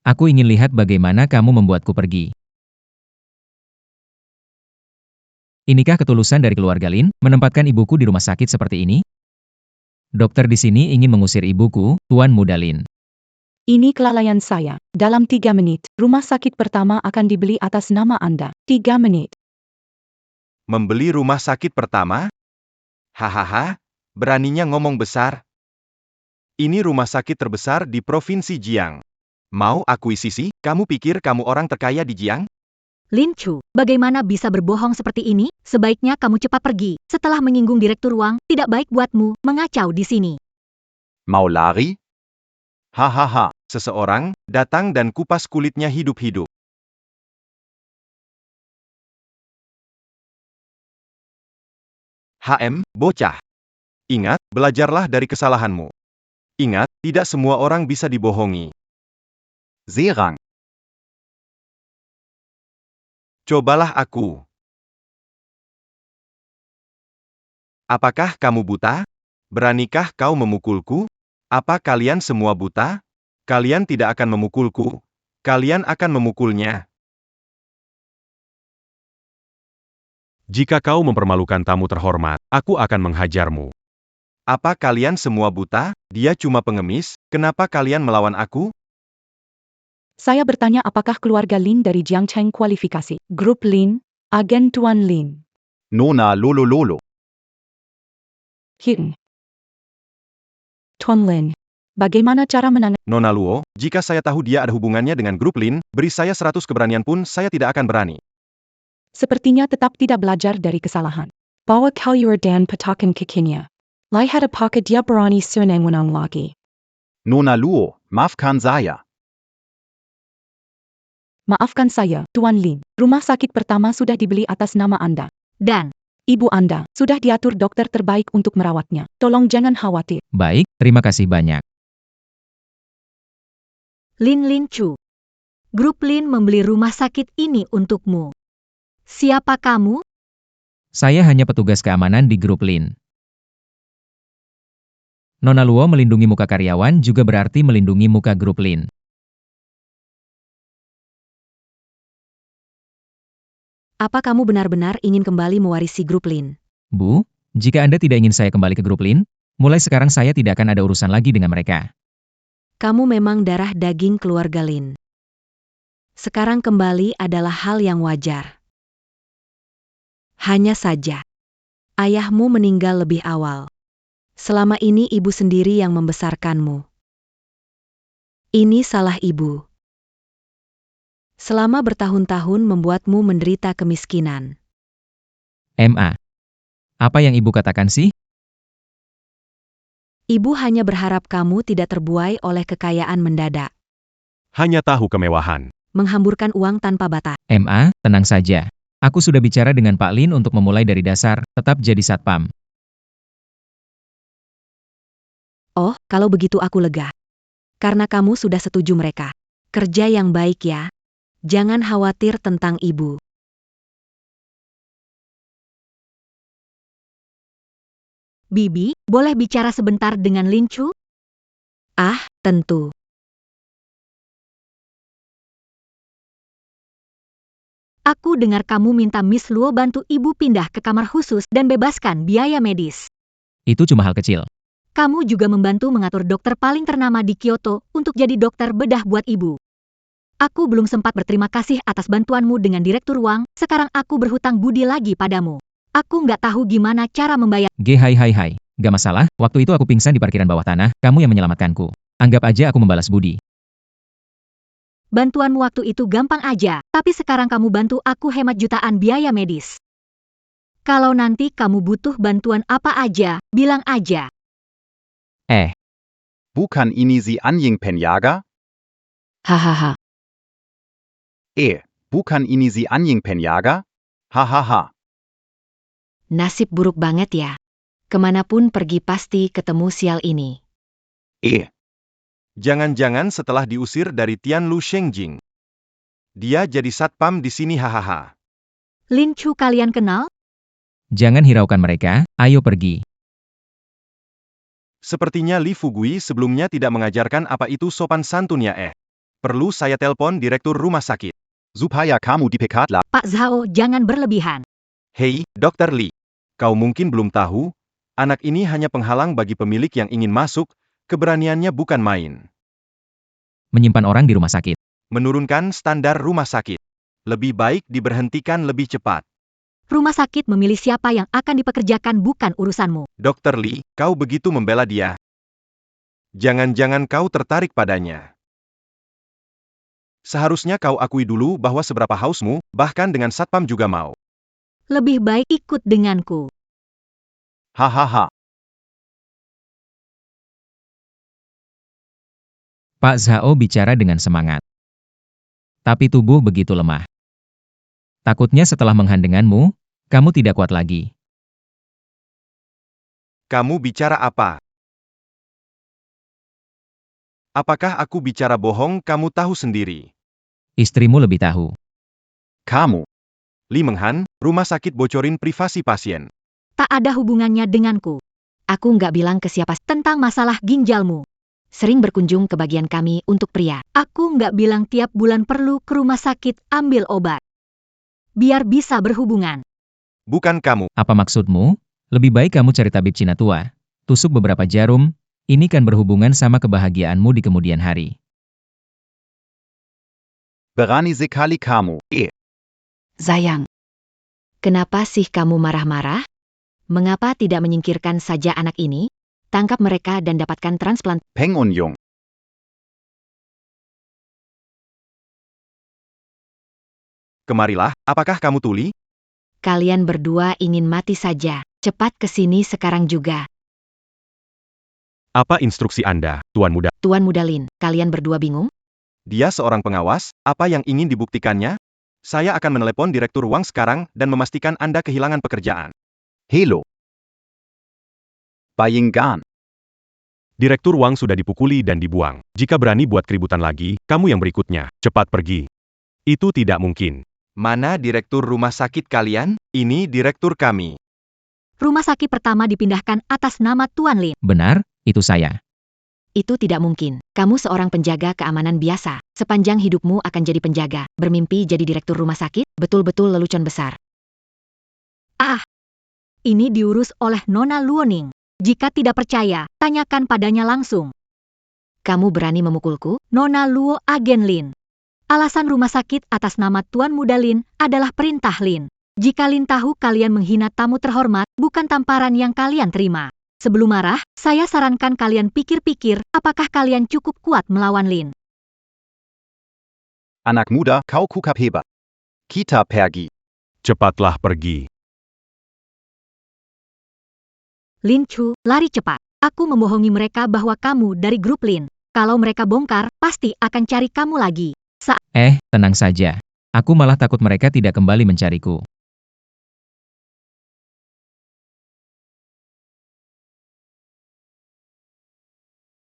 Aku ingin lihat bagaimana kamu membuatku pergi. Inikah ketulusan dari keluarga Lin, menempatkan ibuku di rumah sakit seperti ini? Dokter di sini ingin mengusir ibuku, Tuan Muda Lin. Ini kelalaian saya. Dalam 3 menit, rumah sakit pertama akan dibeli atas nama Anda. 3 menit. Membeli rumah sakit pertama? Hahaha, beraninya ngomong besar. Ini rumah sakit terbesar di Provinsi Jiang. Mau akuisisi? Kamu pikir kamu orang terkaya di Jiang? Lin Chu, bagaimana bisa berbohong seperti ini? Sebaiknya kamu cepat pergi. Setelah menyinggung direktur uang, tidak baik buatmu mengacau di sini. Mau lari? Hahaha, seseorang datang dan kupas kulitnya hidup-hidup. Bocah. Ingat, belajarlah dari kesalahanmu. Ingat, tidak semua orang bisa dibohongi. Serang. Cobalah aku. Apakah kamu buta? Beranikah kau memukulku? Apa kalian semua buta? Kalian tidak akan memukulku. Kalian akan memukulnya. Jika kau mempermalukan tamu terhormat, aku akan menghajarmu. Apa kalian semua buta? Dia cuma pengemis. Kenapa kalian melawan aku? Saya bertanya apakah keluarga Lin dari Jiangcheng kualifikasi. Grup Lin, agen Tuan Lin. Nona Lolo Lolo. Tuan Lin, bagaimana cara menangani? Nona Luo, jika saya tahu dia ada hubungannya dengan grup Lin, beri saya 100 keberanian pun saya tidak akan berani. Sepertinya tetap tidak belajar dari kesalahan. Bawa kalyur dan petakan kakinya. Lihat apakah dia berani serneng menang lagi. Nona Luo, maafkan saya. Maafkan saya, Tuan Lin. Rumah sakit pertama sudah dibeli atas nama Anda. Dan, Ibu Anda sudah diatur dokter terbaik untuk merawatnya. Tolong jangan khawatir. Baik, terima kasih banyak. Lin Chu. Grup Lin membeli rumah sakit ini untukmu. Siapa kamu? Saya hanya petugas keamanan di grup Lin. Nona Luo melindungi muka karyawan juga berarti melindungi muka grup Lin. Apa kamu benar-benar ingin kembali mewarisi grup Lin? Bu, jika Anda tidak ingin saya kembali ke grup Lin, mulai sekarang saya tidak akan ada urusan lagi dengan mereka. Kamu memang darah daging keluarga Lin. Sekarang kembali adalah hal yang wajar. Hanya saja, ayahmu meninggal lebih awal. Selama ini ibu sendiri yang membesarkanmu. Ini salah ibu. Selama bertahun-tahun membuatmu menderita kemiskinan. MA. Apa yang ibu katakan sih? Ibu hanya berharap kamu tidak terbuai oleh kekayaan mendadak. Hanya tahu kemewahan. Menghamburkan uang tanpa batas. MA, tenang saja. Aku sudah bicara dengan Pak Lin untuk memulai dari dasar, tetap jadi satpam. Oh, kalau begitu aku lega. Karena kamu sudah setuju mereka. Kerja yang baik ya. Jangan khawatir tentang ibu. Bibi, boleh bicara sebentar dengan Lin Chu? Ah, tentu. Aku dengar kamu minta Miss Luo bantu ibu pindah ke kamar khusus dan bebaskan biaya medis. Itu cuma hal kecil. Kamu juga membantu mengatur dokter paling ternama di Kyoto untuk jadi dokter bedah buat ibu. Aku belum sempat berterima kasih atas bantuanmu dengan Direktur Wang, sekarang aku berhutang budi lagi padamu. Aku nggak tahu gimana cara membayar. Hai. Gak masalah, waktu itu aku pingsan di parkiran bawah tanah, kamu yang menyelamatkanku. Anggap aja aku membalas budi. Bantuanmu waktu itu gampang aja, tapi sekarang kamu bantu aku hemat jutaan biaya medis. Kalau nanti kamu butuh bantuan apa aja, bilang aja. Bukan ini si anjing penjaga? Hahaha. Bukan ini si anjing penjaga? Hahaha. Nasib buruk banget ya. Kemanapun pergi pasti ketemu sial ini. Jangan-jangan setelah diusir dari Tianlu Shengjing. Dia jadi satpam di sini hahaha. Lin Chu kalian kenal? Jangan hiraukan mereka, ayo pergi. Sepertinya Li Fugui sebelumnya tidak mengajarkan apa itu sopan santun ya Perlu saya telepon direktur rumah sakit. Supaya kamu dipecat lah. Pak Zhao, jangan berlebihan. Hei, Dr. Li. Kau mungkin belum tahu, anak ini hanya penghalang bagi pemilik yang ingin masuk, keberaniannya bukan main. Menyimpan orang di rumah sakit. Menurunkan standar rumah sakit. Lebih baik diberhentikan lebih cepat. Rumah sakit memilih siapa yang akan dipekerjakan bukan urusanmu. Dr. Li, kau begitu membela dia. Jangan-jangan kau tertarik padanya. Seharusnya kau akui dulu bahwa seberapa hausmu, bahkan dengan satpam juga mau. Lebih baik ikut denganku. Hahaha. Pak Zhao bicara dengan semangat. Tapi tubuh begitu lemah. Takutnya setelah menghandenganmu, kamu tidak kuat lagi. Kamu bicara apa? Apakah aku bicara bohong, kamu tahu sendiri. Istrimu lebih tahu. Kamu. Li Menghan, rumah sakit bocorin privasi pasien. Tak ada hubungannya denganku. Aku nggak bilang ke siapa tentang masalah ginjalmu. Sering berkunjung ke bagian kami untuk pria. Aku nggak bilang tiap bulan perlu ke rumah sakit ambil obat. Biar bisa berhubungan. Bukan kamu. Apa maksudmu? Lebih baik kamu cari tabib Cina tua. Tusuk beberapa jarum, ini kan berhubungan sama kebahagiaanmu di kemudian hari. Berani sekali kamu. Sayang. Kenapa sih kamu marah-marah? Mengapa tidak menyingkirkan saja anak ini? Tangkap mereka dan dapatkan transplant. Peng Unyong. Kemarilah, apakah kamu tuli? Kalian berdua ingin mati saja. Cepat ke sini sekarang juga. Apa instruksi Anda, Tuan Muda? Tuan Muda Lin, kalian berdua bingung? Dia seorang pengawas, apa yang ingin dibuktikannya? Saya akan menelepon Direktur Wang sekarang dan memastikan Anda kehilangan pekerjaan. Hello. Bayangkan. Direktur Wang sudah dipukuli dan dibuang. Jika berani buat keributan lagi, kamu yang berikutnya. Cepat pergi. Itu tidak mungkin. Mana direktur rumah sakit kalian? Ini direktur kami. Rumah sakit pertama dipindahkan atas nama Tuan Lin. Benar, itu saya. Itu tidak mungkin. Kamu seorang penjaga keamanan biasa. Sepanjang hidupmu akan jadi penjaga. Bermimpi jadi direktur rumah sakit? Betul-betul lelucon besar. Ini diurus oleh Nona Luoning. Jika tidak percaya, tanyakan padanya langsung. Kamu berani memukulku? Nona Luo Agen Lin. Alasan rumah sakit atas nama Tuan Muda Lin adalah perintah Lin. Jika Lin tahu kalian menghina tamu terhormat, bukan tamparan yang kalian terima. Sebelum marah, saya sarankan kalian pikir-pikir, apakah kalian cukup kuat melawan Lin. Anak muda, kau kukap hebat. Kita pergi. Cepatlah pergi. Lin Chu, lari cepat. Aku membohongi mereka bahwa kamu dari grup Lin. Kalau mereka bongkar, pasti akan cari kamu lagi. Tenang saja. Aku malah takut mereka tidak kembali mencariku.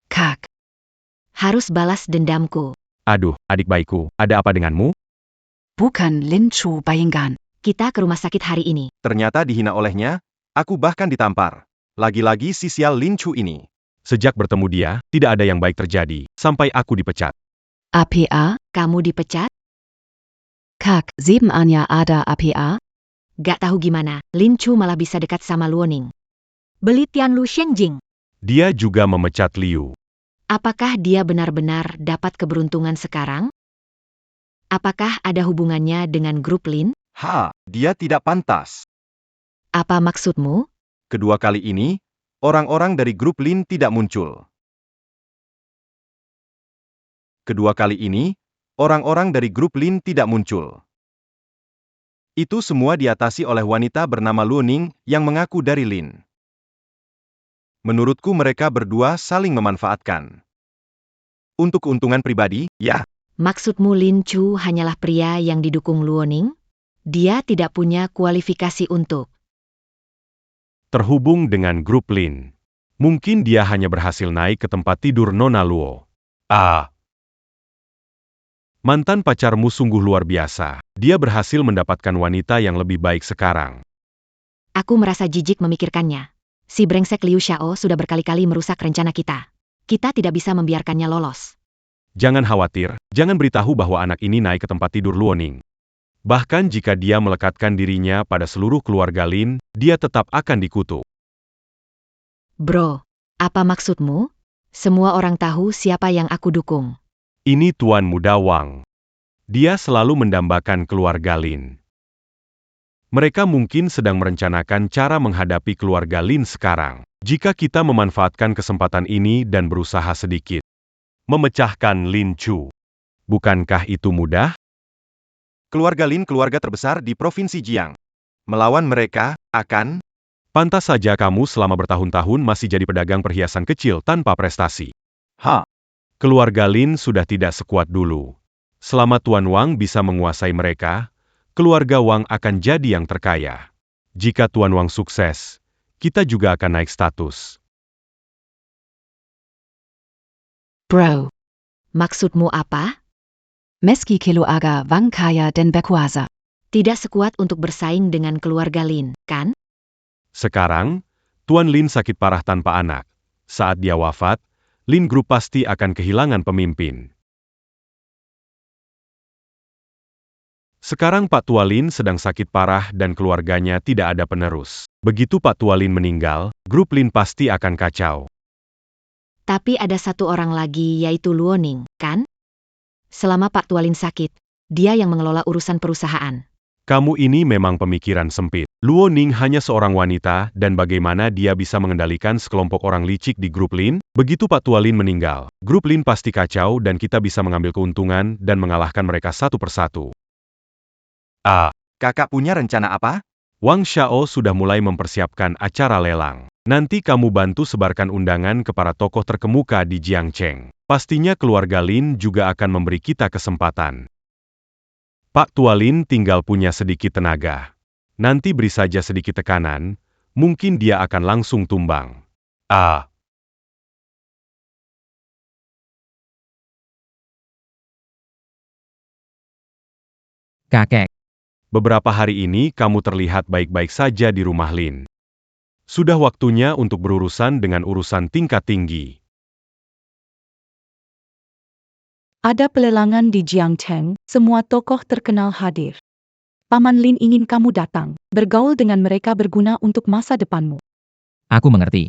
Kak. Harus balas dendamku. Aduh, adik baikku, ada apa denganmu? Bukan Lin Chu Bayangkan. Kita ke rumah sakit hari ini. Ternyata dihina olehnya, aku bahkan ditampar. Lagi-lagi si sial Lin Chu ini. Sejak bertemu dia, tidak ada yang baik terjadi, sampai aku dipecat. APA, Kamu dipecat? Kak, 7 Anya ada APA? Gak tahu gimana, Lin Chu malah bisa dekat sama Luoning. Beli Tianlu Shenjing. Dia juga memecat Liu. Apakah dia benar-benar dapat keberuntungan sekarang? Apakah ada hubungannya dengan grup Lin? Dia tidak pantas. Apa maksudmu? Kedua kali ini, orang-orang dari grup Lin tidak muncul. Kedua kali ini, orang-orang dari grup Lin tidak muncul. Itu semua diatasi oleh wanita bernama Luoning yang mengaku dari Lin. Menurutku mereka berdua saling memanfaatkan. Untuk keuntungan pribadi, ya. Maksudmu Lin Chu hanyalah pria yang didukung Luoning? Dia tidak punya kualifikasi untuk Terhubung dengan grup Lin. Mungkin dia hanya berhasil naik ke tempat tidur Nona Luo. Mantan pacarmu sungguh luar biasa. Dia berhasil mendapatkan wanita yang lebih baik sekarang. Aku merasa jijik memikirkannya. Si brengsek Liu Xiao sudah berkali-kali merusak rencana kita. Kita tidak bisa membiarkannya lolos. Jangan khawatir, jangan beritahu bahwa anak ini naik ke tempat tidur Luoning. Bahkan jika dia melekatkan dirinya pada seluruh keluarga Lin, dia tetap akan dikutuk. Bro, apa maksudmu? Semua orang tahu siapa yang aku dukung. Ini Tuan Muda Wang. Dia selalu mendambakan keluarga Lin. Mereka mungkin sedang merencanakan cara menghadapi keluarga Lin sekarang. Jika kita memanfaatkan kesempatan ini dan berusaha sedikit memecahkan Lin Chu, bukankah itu mudah? Keluarga Lin keluarga terbesar di Provinsi Jiang. Melawan mereka, akan... Pantas saja kamu selama bertahun-tahun masih jadi pedagang perhiasan kecil tanpa prestasi. Keluarga Lin sudah tidak sekuat dulu. Selama Tuan Wang bisa menguasai mereka, keluarga Wang akan jadi yang terkaya. Jika Tuan Wang sukses, kita juga akan naik status. Bro, Maksudmu apa? meski keluarga Wang kaya dan berkuasa. Tidak sekuat untuk bersaing dengan keluarga Lin, kan? Sekarang, Tuan Lin sakit parah tanpa anak. Saat dia wafat, Lin Group pasti akan kehilangan pemimpin. Sekarang Pak Tua Lin sedang sakit parah dan keluarganya tidak ada penerus. Begitu Pak Tua Lin meninggal, grup Lin pasti akan kacau. Tapi ada satu orang lagi yaitu Luoning, kan? Selama Pak Tua Lin sakit, dia yang mengelola urusan perusahaan. Kamu ini memang pemikiran sempit. Luo Ning hanya seorang wanita dan bagaimana dia bisa mengendalikan sekelompok orang licik di grup Lin? Begitu Pak Tua Lin meninggal, grup Lin pasti kacau dan kita bisa mengambil keuntungan dan mengalahkan mereka satu persatu. Kakak punya rencana apa? Wang Xiao sudah mulai mempersiapkan acara lelang. Nanti kamu bantu sebarkan undangan ke para tokoh terkemuka di Jiangcheng. Pastinya keluarga Lin juga akan memberi kita kesempatan. Pak Tua Lin tinggal punya sedikit tenaga. Nanti beri saja sedikit tekanan, mungkin dia akan langsung tumbang. Kakek, Beberapa hari ini kamu terlihat baik-baik saja di rumah Lin. Sudah waktunya untuk berurusan dengan urusan tingkat tinggi. Ada pelelangan di Jiangcheng, semua tokoh terkenal hadir. Paman Lin ingin kamu datang, bergaul dengan mereka berguna untuk masa depanmu. aku mengerti.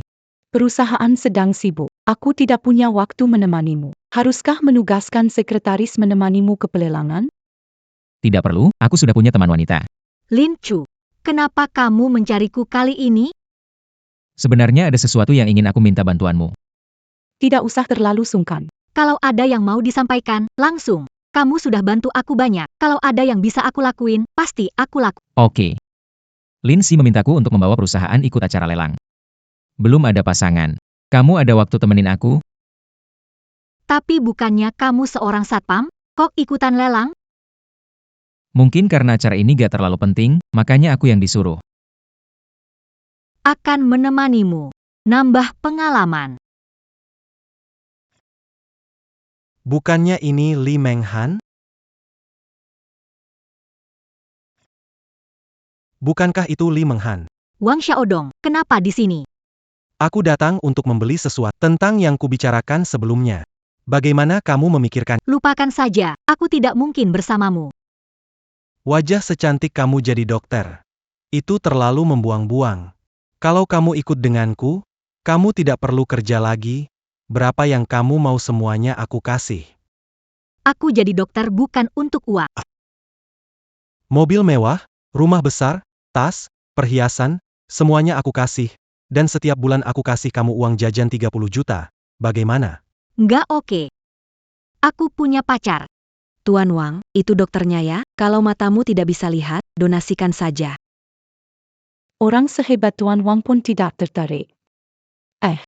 Perusahaan sedang sibuk, aku tidak punya waktu menemanimu. Haruskah menugaskan sekretaris menemanimu ke pelelangan? Tidak perlu, aku sudah punya teman wanita. Lin Chu, kenapa kamu mencariku kali ini? Sebenarnya ada sesuatu yang ingin aku minta bantuanmu. Tidak usah terlalu sungkan. Kalau ada yang mau disampaikan, langsung. Kamu sudah bantu aku banyak. Kalau ada yang bisa aku lakuin, pasti aku lakuin. Oke. Lin Si memintaku untuk membawa perusahaan ikut acara lelang. Belum ada pasangan. Kamu ada waktu temenin aku? Tapi bukannya kamu seorang satpam? Kok ikutan lelang? Mungkin karena acara ini gak terlalu penting, makanya aku yang disuruh. Akan menemanimu. Nambah pengalaman. Bukannya ini Li Menghan? Bukankah itu Li Menghan? Wang Xiaodong, kenapa di sini? Aku datang untuk membeli sesuatu tentang yang kubicarakan sebelumnya. Bagaimana kamu memikirkan? Lupakan saja, aku tidak mungkin bersamamu. Wajah secantik kamu jadi dokter. Itu terlalu membuang-buang. Kalau kamu ikut denganku, kamu tidak perlu kerja lagi. Berapa yang kamu mau semuanya aku kasih. Aku jadi dokter bukan untuk uang. Mobil mewah, rumah besar, tas, perhiasan, semuanya aku kasih. Dan setiap bulan aku kasih kamu uang jajan 30 juta. Bagaimana? Nggak oke. Aku punya pacar. Tuan Wang, itu dokternya ya. Kalau matamu tidak bisa lihat, donasikan saja. Orang sehebat Tuan Wang pun tidak tertarik.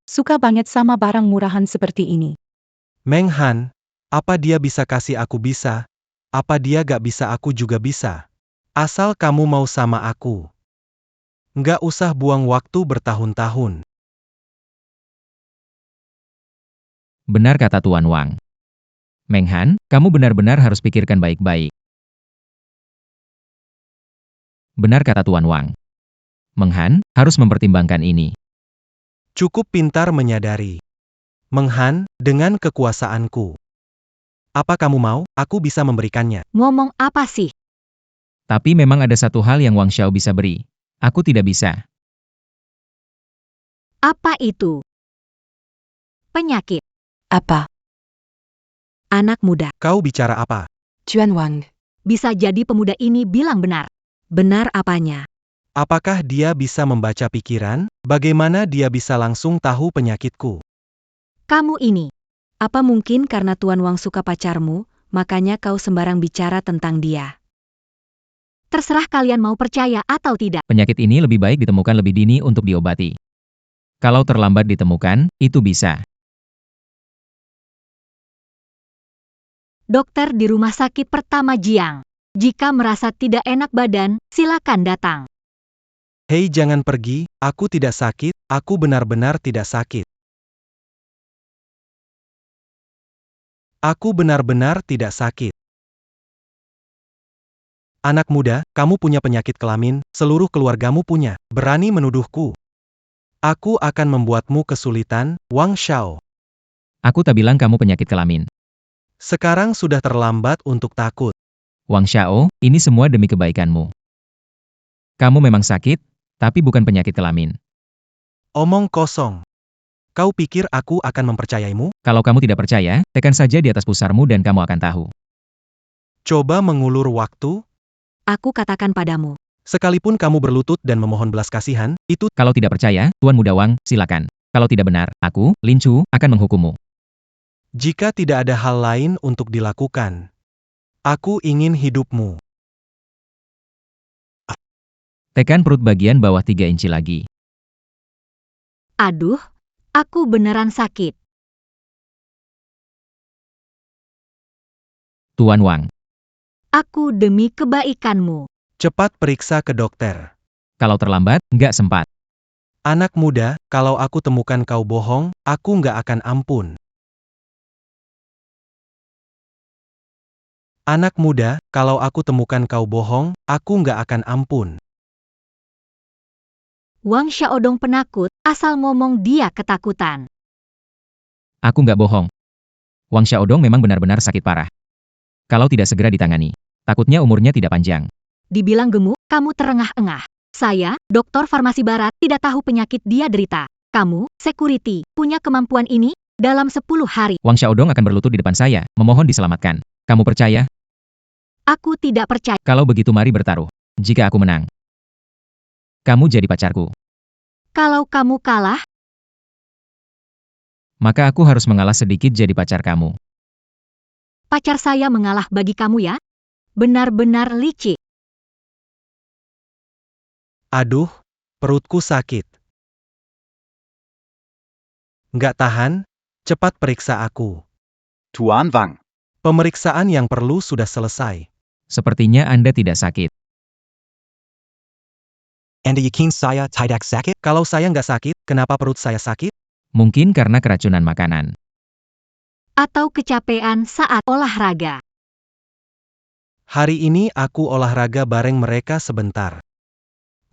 Suka banget sama barang murahan seperti ini. Meng Han, apa dia bisa kasih aku bisa? Apa dia gak bisa aku juga bisa? Asal kamu mau sama aku. Nggak usah buang waktu bertahun-tahun. Benar kata Tuan Wang. Meng Han, kamu benar-benar harus pikirkan baik-baik. Benar kata Tuan Wang. Meng Han harus mempertimbangkan ini. Cukup pintar menyadari. Meng Han, dengan kekuasaanku. Apa kamu mau, aku bisa memberikannya. Ngomong apa sih? Tapi memang ada satu hal yang Wang Xiao bisa beri. Aku tidak bisa. Apa itu? Penyakit. Apa? Anak muda. Kau bicara apa? Tuan Wang. Bisa jadi pemuda ini bilang benar. Benar apanya? Apakah dia bisa membaca pikiran? Bagaimana dia bisa langsung tahu penyakitku? Kamu ini. Apa mungkin karena Tuan Wang suka pacarmu, makanya kau sembarang bicara tentang dia? Terserah kalian mau percaya atau tidak. Penyakit ini lebih baik ditemukan lebih dini untuk diobati. Kalau terlambat ditemukan, itu bisa. Dokter di rumah sakit pertama Jiang. Jika merasa tidak enak badan, silakan datang. Hei, jangan pergi, aku tidak sakit, aku benar-benar tidak sakit. Aku benar-benar tidak sakit. Anak muda, kamu punya penyakit kelamin, seluruh keluargamu punya. Berani menuduhku. Aku akan membuatmu kesulitan, Wang Xiao. Aku tak bilang kamu penyakit kelamin. Sekarang sudah terlambat untuk takut. Wang Xiao, ini semua demi kebaikanmu. Kamu memang sakit, tapi bukan penyakit kelamin. Omong kosong. Kau pikir aku akan mempercayaimu? Kalau kamu tidak percaya, tekan saja di atas pusarmu dan kamu akan tahu. Coba mengulur waktu. Aku katakan padamu. Sekalipun kamu berlutut dan memohon belas kasihan, itu Kalau tidak percaya, Tuan Muda Wang, silakan. Kalau tidak benar, aku, Lin Chu, akan menghukummu. jika tidak ada hal lain untuk dilakukan. Aku ingin hidupmu. Tekan perut bagian bawah 3 inci lagi. Aduh, aku beneran sakit. Tuan Wang, Aku demi kebaikanmu. Cepat periksa ke dokter. kalau terlambat, nggak sempat. Anak muda, kalau aku temukan kau bohong, aku nggak akan ampun. Anak muda, kalau aku temukan kau bohong, aku nggak akan ampun. Wang Xiaodong penakut, asal ngomong dia ketakutan. Aku nggak bohong. Wang Xiaodong memang benar-benar sakit parah. Kalau tidak segera ditangani, takutnya umurnya tidak panjang. Dibilang gemuk, kamu terengah-engah. Saya, dokter farmasi barat, tidak tahu penyakit dia derita. Kamu, security, punya kemampuan ini? Dalam 10 hari, Wang Xiaodong akan berlutut di depan saya, memohon diselamatkan. Kamu percaya? aku tidak percaya. Kalau begitu mari bertaruh. Jika aku menang, kamu jadi pacarku. Kalau kamu kalah, Maka aku harus mengalah sedikit jadi pacar kamu. pacar saya mengalah bagi kamu ya? Benar-benar licik. Aduh, perutku sakit. Nggak tahan, cepat periksa aku. Tuan Wang. Pemeriksaan yang perlu sudah selesai. Sepertinya Anda tidak sakit. Anda yakin saya tidak sakit? Kalau saya nggak sakit, kenapa perut saya sakit? Mungkin karena keracunan makanan. Atau kecapean saat olahraga. Hari ini aku olahraga bareng mereka sebentar.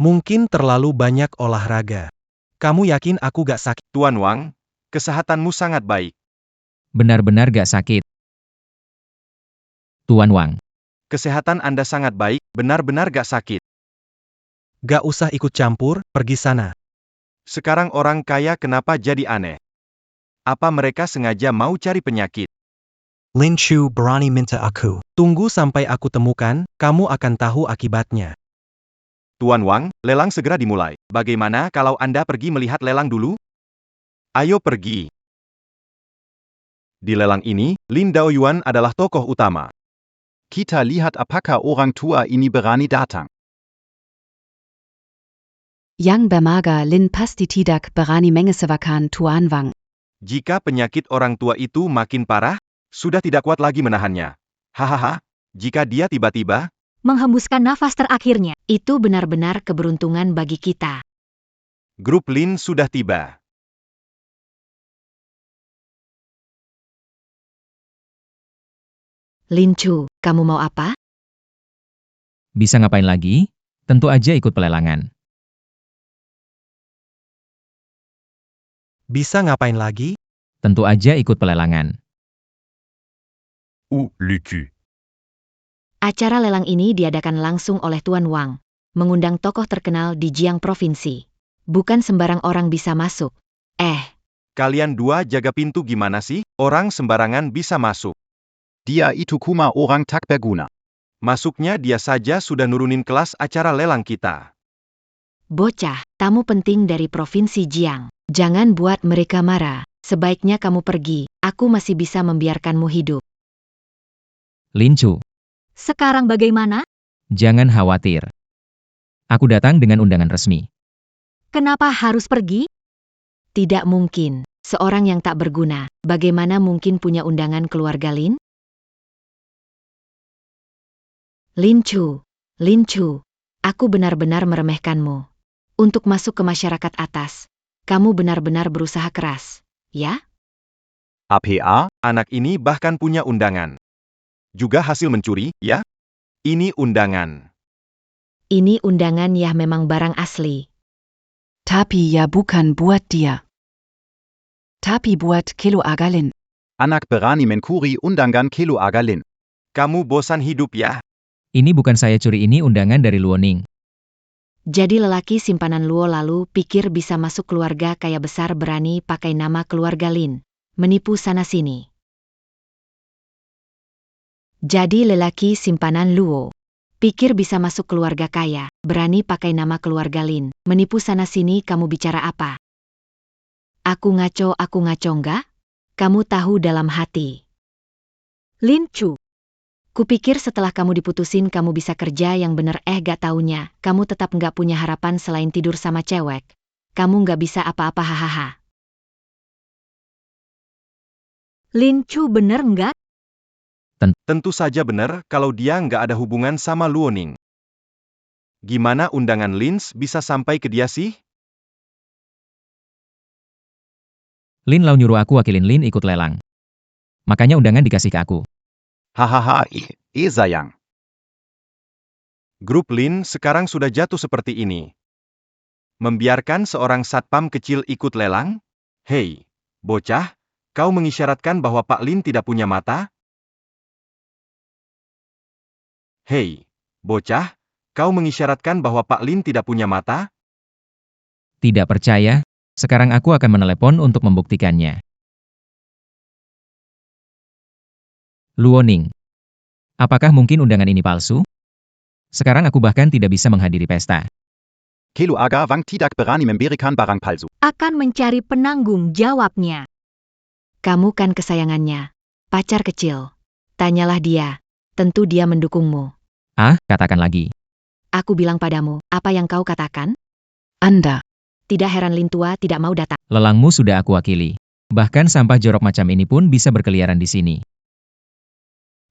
Mungkin terlalu banyak olahraga. Kamu yakin aku gak sakit? Tuan Wang, kesehatanmu sangat baik. Benar-benar gak sakit. Tuan Wang, Kesehatan Anda sangat baik, benar-benar gak sakit. Gak usah ikut campur, pergi sana. Sekarang orang kaya kenapa jadi aneh? Apa mereka sengaja mau cari penyakit? Lin Chu berani minta aku. Tunggu sampai aku temukan, kamu akan tahu akibatnya. Tuan Wang, lelang segera dimulai. Bagaimana kalau Anda pergi melihat lelang dulu? Ayo pergi. Di lelang ini, Lin Daoyuan adalah tokoh utama. Kita lihat apakah orang tua ini berani datang. Yang bermaga Lin pasti tidak berani mengesahkan Tuan Wang. Jika penyakit orang tua itu makin parah, sudah tidak kuat lagi menahannya. Hahaha, jika dia tiba-tiba menghembuskan nafas terakhirnya, itu benar-benar keberuntungan bagi kita. Grup Lin sudah tiba. Lin Chu, kamu mau apa? Bisa ngapain lagi? Tentu aja ikut pelelangan. Bisa ngapain lagi? Tentu aja ikut pelelangan. Lucu. Acara lelang ini diadakan langsung oleh Tuan Wang, mengundang tokoh terkenal di Jiang Provinsi. Bukan sembarang orang bisa masuk. Kalian dua jaga pintu gimana sih? Orang sembarangan bisa masuk. Dia itu kuma orang tak berguna. Masuknya dia saja sudah nurunin kelas acara lelang kita. Bocah, tamu penting dari Provinsi Jiang. Jangan buat mereka marah. Sebaiknya kamu pergi. Aku masih bisa membiarkanmu hidup. Lin Chu, Sekarang bagaimana? jangan khawatir. Aku datang dengan undangan resmi. Kenapa harus pergi? Tidak mungkin. Seorang yang tak berguna, bagaimana mungkin punya undangan keluarga Lin? Lin Chu, aku benar-benar meremehkanmu. Untuk masuk ke masyarakat atas, kamu benar-benar berusaha keras, ya? APA, Anak ini bahkan punya undangan. Juga hasil mencuri, ya? Ini undangan. Ini undangan ya memang barang asli. Tapi ya bukan buat dia. Tapi buat keluarga Lin. anak berani mencuri undangan keluarga Lin. Kamu bosan hidup ya? Ini bukan saya curi, ini undangan dari Luoning. Jadi lelaki simpanan Luo lalu pikir bisa masuk keluarga kaya besar berani pakai nama keluarga Lin. Menipu sana-sini. Jadi lelaki simpanan Luo pikir bisa masuk keluarga kaya, berani pakai nama keluarga Lin. Menipu sana-sini, kamu bicara apa? Aku ngaco enggak? Kamu tahu dalam hati. Lin Chu, Kupikir setelah kamu diputusin kamu bisa kerja yang bener, gak taunya, kamu tetap gak punya harapan selain tidur sama cewek. Kamu gak bisa apa-apa, hahaha. Lin Chu bener nggak? Tentu saja benar kalau dia nggak ada hubungan sama Luoning. Gimana undangan Lins bisa sampai ke dia sih? Lin Lau nyuruh aku wakilin Lin ikut lelang. Makanya undangan dikasih ke aku. Hahaha, sayang. Grup Lin sekarang sudah jatuh seperti ini. Membiarkan seorang satpam kecil ikut lelang? Hei, bocah, kau mengisyaratkan bahwa Pak Lin tidak punya mata? Hei, bocah, kau mengisyaratkan bahwa Pak Lin tidak punya mata? Tidak percaya? Sekarang aku akan menelepon untuk membuktikannya. Luoning. Apakah mungkin undangan ini palsu? Sekarang aku bahkan tidak bisa menghadiri pesta. Keluarga Wang tidak berani memberikan barang palsu. Akan mencari penanggung jawabnya. Kamu kan kesayangannya. Pacar kecil. Tanyalah dia. Tentu dia mendukungmu. Katakan lagi. Aku bilang padamu, apa yang kau katakan? Anda. Tidak heran Lin tua tidak mau datang. Lelangmu sudah aku wakili. Bahkan sampah jorok macam ini pun bisa berkeliaran di sini.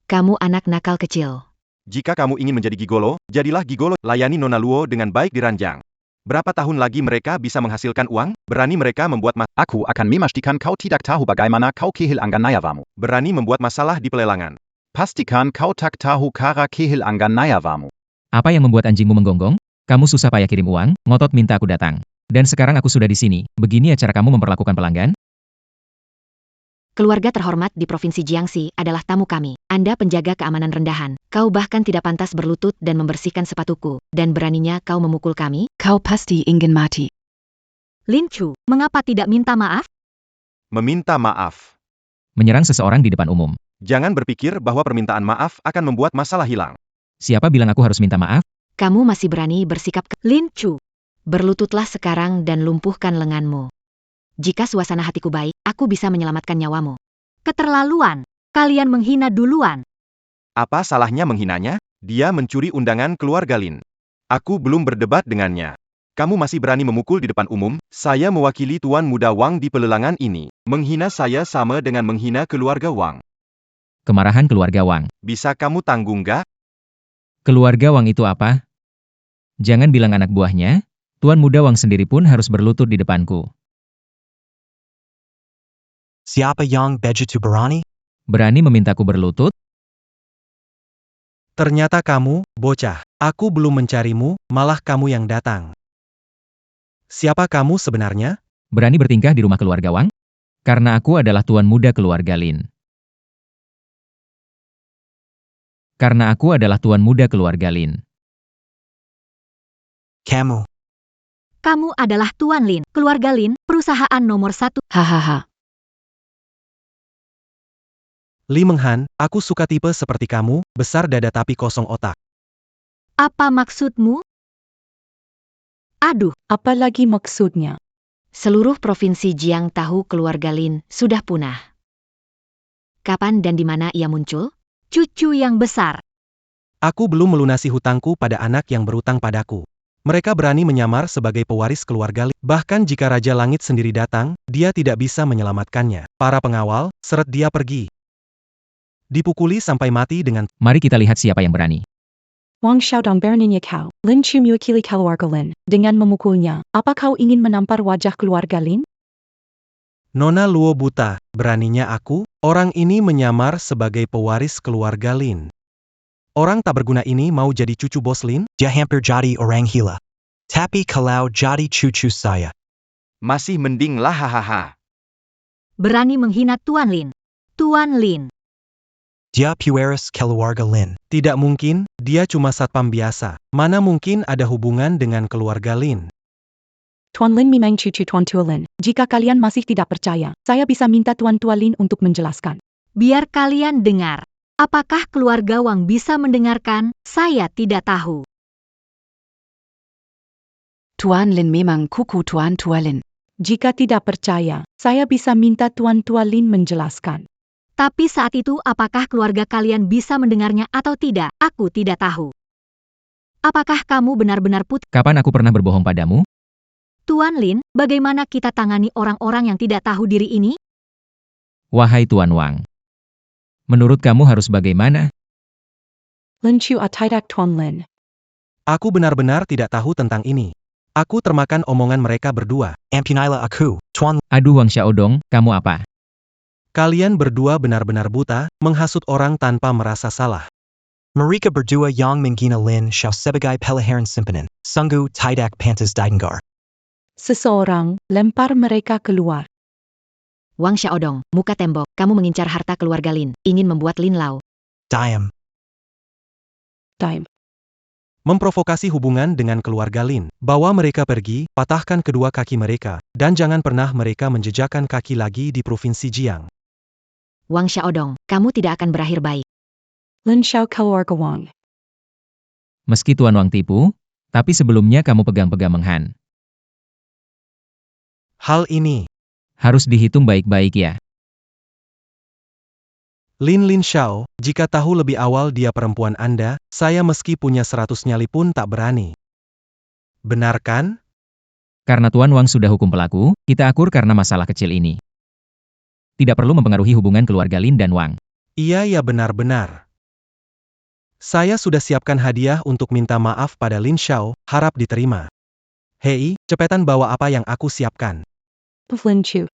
Kamu anak nakal kecil. Jika kamu ingin menjadi gigolo, jadilah gigolo. Layani Nona Luo dengan baik di ranjang. Berapa tahun lagi mereka bisa menghasilkan uang? Berani mereka membuat Aku akan memastikan kau tidak tahu bagaimana kau kehilangan nyawamu. berani membuat masalah di pelelangan. Pastikan kau tak tahu cara kehilangan nyawamu. Apa yang membuat anjingmu menggonggong? Kamu susah payah kirim uang, ngotot minta aku datang. Dan sekarang aku sudah di sini. Begini cara kamu memperlakukan pelanggan? Keluarga terhormat di Provinsi Jiangxi adalah tamu kami. Anda penjaga keamanan rendahan. Kau bahkan tidak pantas berlutut dan membersihkan sepatuku. Dan beraninya kau memukul kami? Kau pasti ingin mati. Lin Chu, mengapa tidak minta maaf? Meminta maaf. Menyerang seseorang di depan umum. Jangan berpikir bahwa permintaan maaf akan membuat masalah hilang. Siapa bilang aku harus minta maaf? Kamu masih berani bersikap Lin Chu, Berlututlah sekarang dan lumpuhkan lenganmu. Jika suasana hatiku baik, aku bisa menyelamatkan nyawamu. keterlaluan. Kalian menghina duluan. Apa salahnya menghinanya? Dia mencuri undangan keluarga Lin. Aku belum berdebat dengannya. Kamu masih berani memukul di depan umum? Saya mewakili Tuan Muda Wang di pelelangan ini. Menghina saya sama dengan menghina keluarga Wang. Kemarahan keluarga Wang. Bisa kamu tanggung gak? Keluarga Wang itu apa? Jangan bilang anak buahnya, Tuan Muda Wang sendiri pun harus berlutut di depanku. Siapa yang begitu berani? Berani memintaku berlutut? Ternyata kamu, bocah. Aku belum mencarimu, malah kamu yang datang. Siapa kamu sebenarnya? Berani bertingkah di rumah keluarga Wang? Karena aku adalah Tuan Muda keluarga Lin. Karena aku adalah Tuan Muda keluarga Lin. Kamu. Kamu adalah Tuan Lin, keluarga Lin, perusahaan nomor 1. Hahaha. Li Menghan, aku suka tipe seperti kamu, besar dada tapi kosong otak. Apa maksudmu? Aduh, Apalagi maksudnya? Seluruh provinsi Jiang tahu keluarga Lin sudah punah. Kapan dan di mana ia muncul? cucu yang besar. Aku belum melunasi hutangku pada anak yang berutang padaku. Mereka berani menyamar sebagai pewaris keluarga Lin. Bahkan jika Raja Langit sendiri datang, dia tidak bisa menyelamatkannya. Para pengawal, seret dia pergi. Dipukuli sampai mati dengan Mari kita lihat siapa yang berani. Wang Xiaodong beraninya kau, Lin Chu mewakili keluarga Lin. Dengan memukulnya, apa kau ingin menampar wajah keluarga Lin? Nona Luo buta, beraninya aku, orang ini menyamar sebagai pewaris keluarga Lin. Orang tak berguna ini mau jadi cucu bos Lin? Dia hampir jadi orang gila. Tapi kalau jadi cucu saya. Masih mending lah hahaha. Berani menghina Tuan Lin. Tuan Lin. Dia pewaris keluarga Lin. Tidak mungkin, dia cuma satpam biasa. Mana mungkin ada hubungan dengan keluarga Lin? Tuan Lin memang cucu Tuan Tua Lin. Jika kalian masih tidak percaya, saya bisa minta Tuan Tua Lin untuk menjelaskan. Biar kalian dengar. Apakah keluarga Wang bisa mendengarkan? Saya tidak tahu. Tuan Lin memang kuku Tuan Tua Lin. Jika tidak percaya, saya bisa minta Tuan Tua Lin menjelaskan. Tapi saat itu apakah keluarga kalian bisa mendengarnya atau tidak? Aku tidak tahu. Apakah kamu benar-benar putri? Kapan aku pernah berbohong padamu? Tuan Lin, bagaimana kita tangani orang-orang yang tidak tahu diri ini? Wahai Tuan Wang. Menurut kamu harus bagaimana? Lin Chu tidak Tuan Lin. Aku benar-benar tidak tahu tentang ini. Aku termakan omongan mereka berdua. Ampunilah aku, Tuan. Aduh Wang Xiaodong, kamu apa? Kalian berdua benar-benar buta, menghasut orang tanpa merasa salah. Mereka berdua yang menghina Lin Xiao sebagai pelajaran simpanan. Sungguh tidak pantas didengar. Seseorang lempar mereka keluar. Wang Xiaodong, muka tembok, kamu mengincar harta keluarga Lin, ingin membuat Lin Lao. Diam. Time. Memprovokasi hubungan dengan keluarga Lin. Bawa mereka pergi, patahkan kedua kaki mereka, dan jangan pernah mereka menjejakkan kaki lagi di Provinsi Jiang. Wang Xiaodong, kamu tidak akan berakhir baik. Lin Xiao keluarga Wang. Meski Tuan Wang tipu, tapi sebelumnya kamu pegang-pegang Menghan. Hal ini, Harus dihitung baik-baik ya. Lin Xiao, jika tahu lebih awal dia perempuan Anda, saya meski punya 100 nyali pun tak berani. Benar kan? Karena Tuan Wang sudah hukum pelaku, kita akur karena masalah kecil ini. Tidak perlu mempengaruhi hubungan keluarga Lin dan Wang. Iya ya benar-benar. Saya sudah siapkan hadiah untuk minta maaf pada Lin Xiao, harap diterima. Hei, cepetan bawa apa yang aku siapkan. Lin Chu.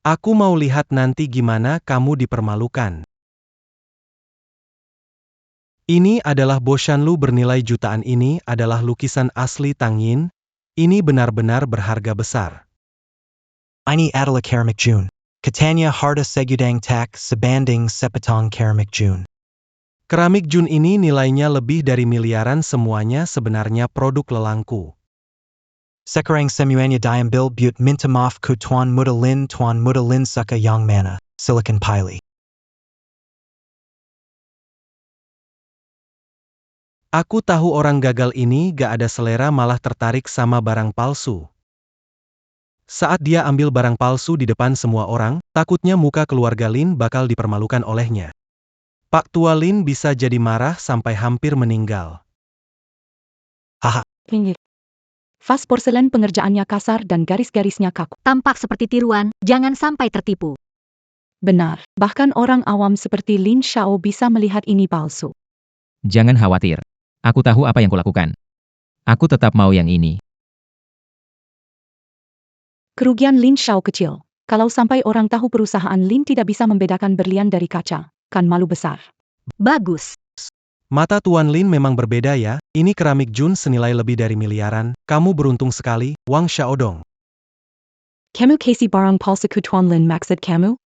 Aku mau lihat nanti gimana kamu dipermalukan. Ini adalah Boshanlu bernilai jutaan, ini adalah lukisan asli Tang Yin. Ini benar-benar berharga besar. Ini adalah keramik Jun. Catania harta segudang tak sebanding sepatong keramik Jun. Keramik Jun ini nilainya lebih dari miliaran, semuanya sebenarnya produk lelangku. Sekarang semuanya diambil but minta maaf ku Tuan Muda Lin suka yang mana, silakan pilih. Aku tahu orang gagal ini gak ada selera, malah tertarik sama barang palsu. Saat dia ambil barang palsu di depan semua orang, takutnya muka keluarga Lin bakal dipermalukan olehnya. Pak Tua Lin bisa jadi marah sampai hampir meninggal. Haha, Pinggir. Vas porselen pengerjaannya kasar dan garis-garisnya kaku. Tampak seperti tiruan, jangan sampai tertipu. Benar, bahkan orang awam seperti Lin Xiao bisa melihat ini palsu. Jangan khawatir. Aku tahu apa yang kulakukan. Aku tetap mau yang ini. Kerugian Lin Xiao kecil. Kalau sampai orang tahu perusahaan Lin tidak bisa membedakan berlian dari kaca, kan malu besar. Bagus. Mata Tuan Lin memang berbeda ya, ini keramik Jun senilai lebih dari miliaran, kamu beruntung sekali, Wang Xiaodong. Kamu kasih barang palsu ke Tuan Lin, maksud kamu?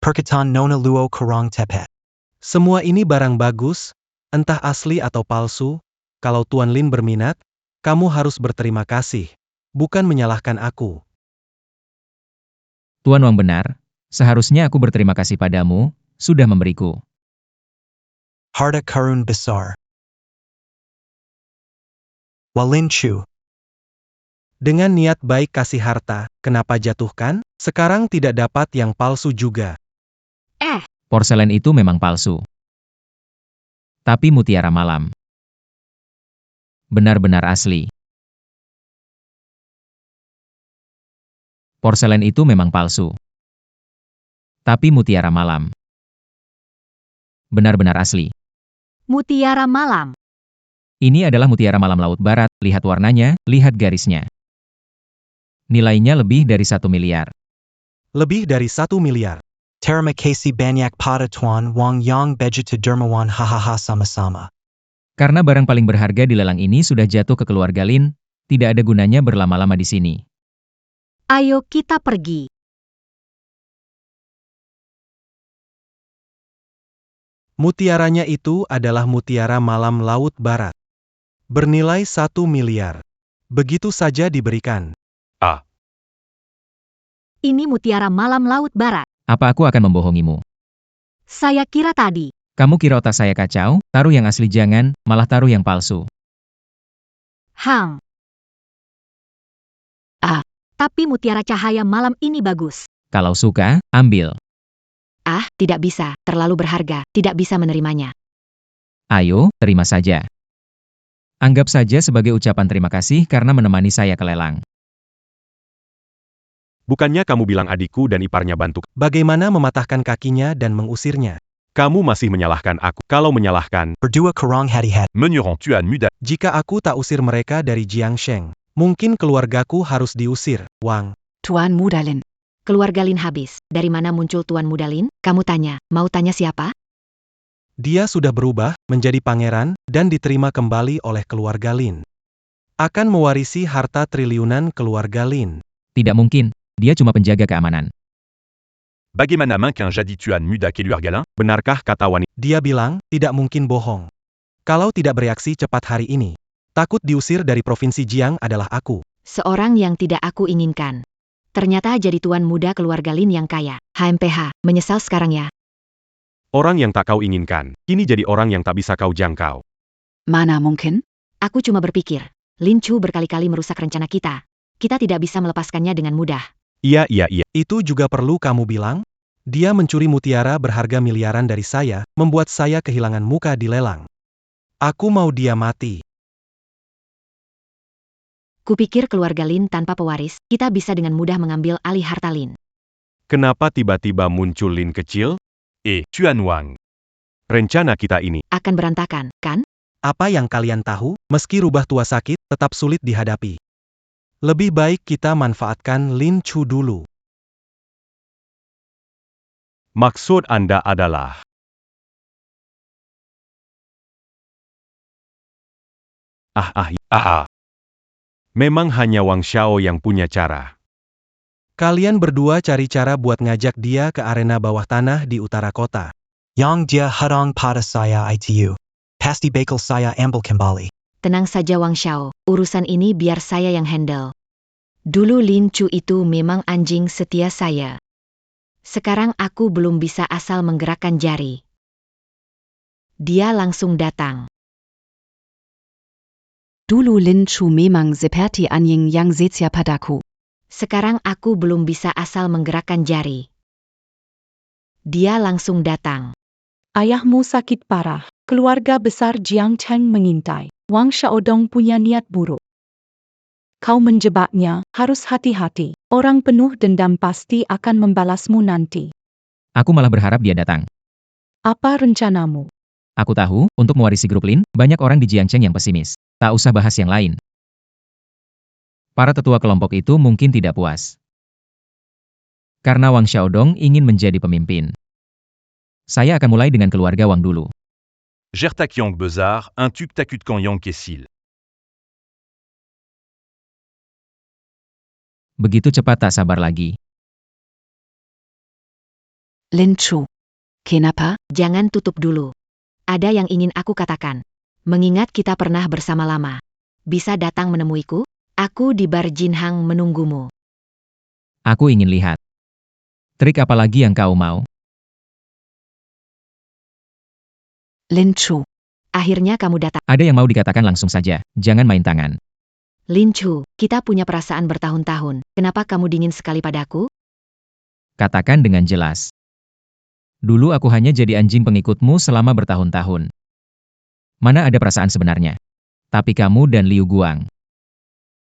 perkataan Nona Luo kurang tepat. Semua ini barang bagus, entah asli atau palsu. Kalau Tuan Lin berminat, kamu harus berterima kasih, bukan menyalahkan aku. Tuan Wang benar, seharusnya aku berterima kasih padamu, sudah memberiku. Harta karun besar. Walin Chu. Dengan niat baik kasih harta, kenapa jatuhkan? Sekarang tidak dapat yang palsu juga. Porselen itu memang palsu. Tapi mutiara malam. Benar-benar asli. Porselen itu memang palsu. Tapi mutiara malam. Benar-benar asli. Mutiara malam. Ini adalah mutiara malam Laut Barat, lihat warnanya, lihat garisnya. Nilainya lebih dari 1 miliar. Lebih dari 1 miliar. Terima kasih banyak pada Tuan Wang yang begitu dermawan, hahaha sama-sama. Karena barang paling berharga di lelang ini sudah jatuh ke keluarga Lin, tidak ada gunanya berlama-lama di sini. Ayo kita pergi. Mutiaranya itu adalah mutiara malam Laut Barat. Bernilai 1 miliar. Begitu saja diberikan. Ini mutiara malam Laut Barat. Apa aku akan membohongimu? Saya kira tadi. Kamu kira otak saya kacau? Taruh yang asli jangan, malah taruh yang palsu. Hang. Tapi mutiara cahaya malam ini bagus. Kalau suka, ambil. Tidak bisa, terlalu berharga, tidak bisa menerimanya. Ayo, terima saja. Anggap saja sebagai ucapan terima kasih karena menemani saya ke lelang. Bukannya kamu bilang adikku dan iparnya bantu? Bagaimana mematahkan kakinya dan mengusirnya? Kamu masih menyalahkan aku. Kalau menyalahkan, Berdua kurang hati-hati. menyerang Tuan Muda. Jika aku tak usir mereka dari Jiangsheng, mungkin keluargaku harus diusir, Wang. Tuan Muda Lin. Keluarga Lin habis. Dari mana muncul Tuan Muda Lin? Kamu tanya, mau tanya siapa? Dia sudah berubah menjadi pangeran dan diterima kembali oleh keluarga Lin. Akan mewarisi harta triliunan keluarga Lin. Tidak mungkin, dia cuma penjaga keamanan. Bagaimana mungkin jadi Tuan Muda Keluarga Lin? Benarkah kata wanita? Dia bilang, tidak mungkin bohong. Kalau tidak bereaksi cepat hari ini, takut diusir dari provinsi Jiang adalah aku. Seorang yang tidak aku inginkan. Ternyata jadi tuan muda keluarga Lin yang kaya. HMPH, menyesal sekarang ya. Orang yang tak kau inginkan, kini jadi orang yang tak bisa kau jangkau. Mana mungkin? Aku cuma berpikir, Lin Chu berkali-kali merusak rencana kita. Kita tidak bisa melepaskannya dengan mudah. Iya. Itu juga perlu kamu bilang? Dia mencuri mutiara berharga miliaran dari saya, membuat saya kehilangan muka di lelang. Aku mau dia mati. Kupikir keluarga Lin tanpa pewaris, kita bisa dengan mudah mengambil alih harta Lin. Kenapa tiba-tiba muncul Lin kecil? Tuan Wang. Rencana kita ini. Akan berantakan, kan? Apa yang kalian tahu, meski rubah tua sakit, tetap sulit dihadapi. Lebih baik kita manfaatkan Lin Chu dulu. Maksud Anda adalah... Memang hanya Wang Xiao yang punya cara. Kalian berdua cari cara buat ngajak dia ke arena bawah tanah di utara kota. Yang dia hadang pada saya itu. Pasti bakal saya ambil kembali. Tenang saja Wang Xiao, urusan ini biar saya yang handle. Dulu Lin Chu itu memang anjing setia saya. Sekarang aku belum bisa asal menggerakkan jari. Dia langsung datang. Dulu Lin Chu memang seperti anjing yang setia padaku. Sekarang aku belum bisa asal menggerakkan jari. Dia langsung datang. Ayahmu sakit parah. Keluarga besar Jiang Cheng mengintai. Wang Xiaodong punya niat buruk. Kau menjebaknya, harus hati-hati. Orang penuh dendam pasti akan membalasmu nanti. Aku malah berharap dia datang. Apa rencanamu? Aku tahu, untuk mewarisi grup Lin, banyak orang di Jiangcheng yang pesimis. Tak usah bahas yang lain. Para tetua kelompok itu mungkin tidak puas. Karena Wang Xiaodong ingin menjadi pemimpin. Saya akan mulai dengan keluarga Wang dulu. Gertakyong Bezar, un tuk takut Kanyang Kesil. Begitu cepat tak sabar lagi. Lin Chu. Kenapa? Jangan tutup dulu. Ada yang ingin aku katakan. Mengingat kita pernah bersama lama. Bisa datang menemuiku? Aku di bar Jinhang menunggumu. Aku ingin lihat. Trik apa lagi yang kau mau? Lin Chu. Akhirnya kamu datang. Ada yang mau dikatakan langsung saja, jangan main tangan. Lin Chu, kita punya perasaan bertahun-tahun. Kenapa kamu dingin sekali padaku? Katakan dengan jelas. Dulu aku hanya jadi anjing pengikutmu selama bertahun-tahun. Mana ada perasaan sebenarnya? Tapi kamu dan Liu Guang.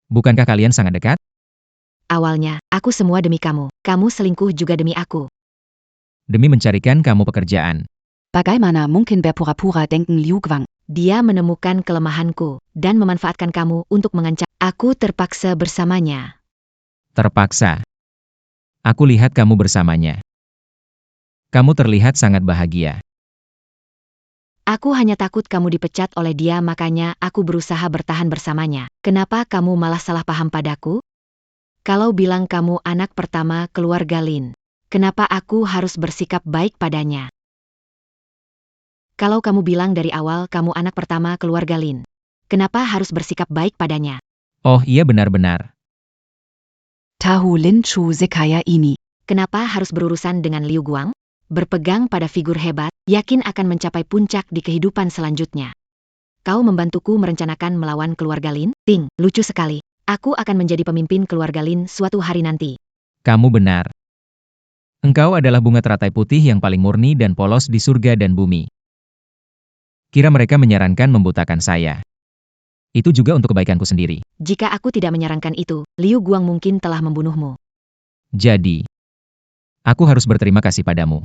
Bukankah kalian sangat dekat? Awalnya, aku semua demi kamu. Kamu selingkuh juga demi aku. Demi mencarikan kamu pekerjaan. Bagaimana mungkin berpura-pura denken Liu Guang? Dia menemukan kelemahanku, dan memanfaatkan kamu untuk mengancam. Aku terpaksa bersamanya. Terpaksa. Aku lihat kamu bersamanya. Kamu terlihat sangat bahagia. Aku hanya takut kamu dipecat oleh dia, makanya aku berusaha bertahan bersamanya. Kenapa kamu malah salah paham padaku? Kalau bilang kamu anak pertama keluarga Lin, kenapa aku harus bersikap baik padanya? Kalau kamu bilang dari awal kamu anak pertama keluarga Lin, kenapa harus bersikap baik padanya? Oh iya benar-benar. Tahu Lin Chu sekaya ini. Kenapa harus berurusan dengan Liu Guang? Berpegang pada figur hebat, yakin akan mencapai puncak di kehidupan selanjutnya. Kau membantuku merencanakan melawan keluarga Lin? Ting, lucu sekali. Aku akan menjadi pemimpin keluarga Lin suatu hari nanti. Kamu benar. Engkau adalah bunga teratai putih yang paling murni dan polos di surga dan bumi. Kira mereka menyarankan membutakan saya. Itu juga untuk kebaikanku sendiri. Jika aku tidak menyarankan itu, Liu Guang mungkin telah membunuhmu. Jadi, aku harus berterima kasih padamu.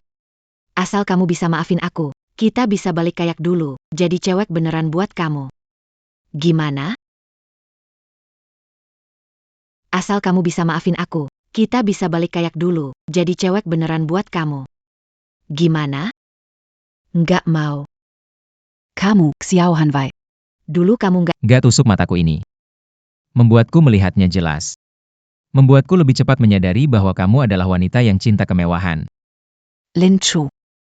Asal kamu bisa maafin aku, kita bisa balik kayak dulu, jadi cewek beneran buat kamu. Gimana? Asal kamu bisa maafin aku, kita bisa balik kayak dulu, jadi cewek beneran buat kamu. Gimana? Nggak mau. Kamu, Xiao Hanwei. Dulu kamu Gak tusuk mataku ini. Membuatku melihatnya jelas. Membuatku lebih cepat menyadari bahwa kamu adalah wanita yang cinta kemewahan. Lin Chu.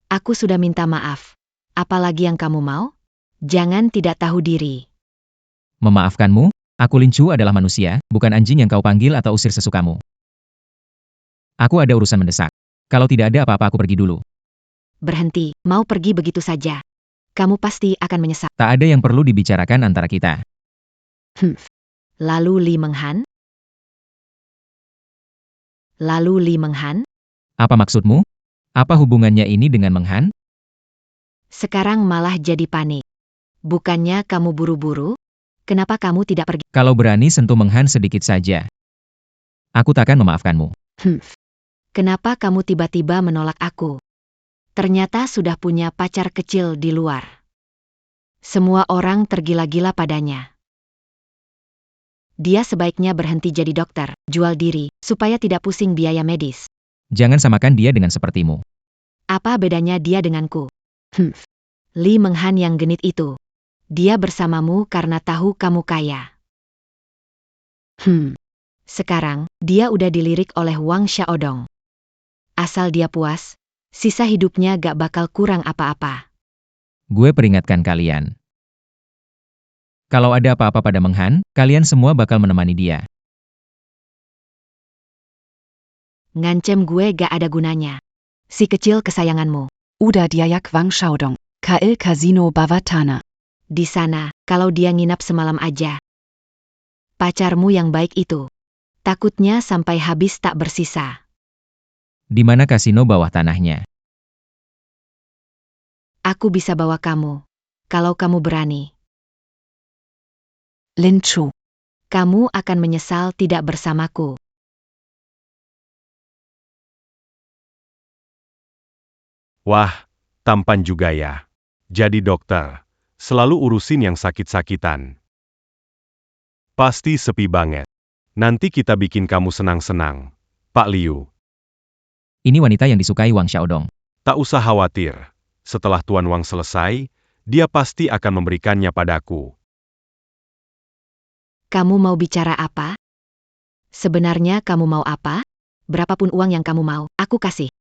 Aku sudah minta maaf. Apalagi yang kamu mau? Jangan tidak tahu diri. Memaafkanmu? Aku Lin Chu adalah manusia, bukan anjing yang kau panggil atau usir sesukamu. Aku ada urusan mendesak. Kalau tidak ada apa-apa aku pergi dulu. Berhenti, mau pergi begitu saja. Kamu pasti akan menyesal. Tak ada yang perlu dibicarakan antara kita. Lalu Li Menghan? Lalu Li Menghan? Apa maksudmu? Apa hubungannya ini dengan Menghan? Sekarang malah jadi panik. Bukannya kamu buru-buru? Kenapa kamu tidak pergi? Kalau berani sentuh Menghan sedikit saja, aku takkan memaafkanmu. Kenapa kamu tiba-tiba menolak aku? Ternyata sudah punya pacar kecil di luar. Semua orang tergila-gila padanya. Dia sebaiknya berhenti jadi dokter, jual diri, supaya tidak pusing biaya medis. Jangan samakan dia dengan sepertimu. Apa bedanya dia denganku? Li Menghan yang genit itu. Dia bersamamu karena tahu kamu kaya. Sekarang, Dia udah dilirik oleh Wang Xiaodong. Asal dia puas, sisa hidupnya gak bakal kurang apa-apa. Gue peringatkan kalian. Kalau ada apa-apa pada Meng Han, kalian semua bakal menemani dia. Ngancem gue gak ada gunanya. Si kecil kesayanganmu. Udah diayak Wang Xiaodong. KL Casino bawah tanah. Di sana, kalau dia nginap semalam aja. Pacarmu yang baik itu. Takutnya sampai habis tak bersisa. Di mana kasino bawah tanahnya? Aku bisa bawa kamu. Kalau kamu berani. Lin Chu. Kamu akan menyesal tidak bersamaku. Wah, tampan juga ya. Jadi dokter. Selalu urusin yang sakit-sakitan. Pasti sepi banget. Nanti kita bikin kamu senang-senang, Pak Liu. Ini wanita yang disukai Wang Xiaodong. Tak usah khawatir. Setelah Tuan Wang selesai, dia pasti akan memberikannya padaku. Kamu mau bicara apa? Sebenarnya kamu mau apa? Berapapun uang yang kamu mau, aku kasih.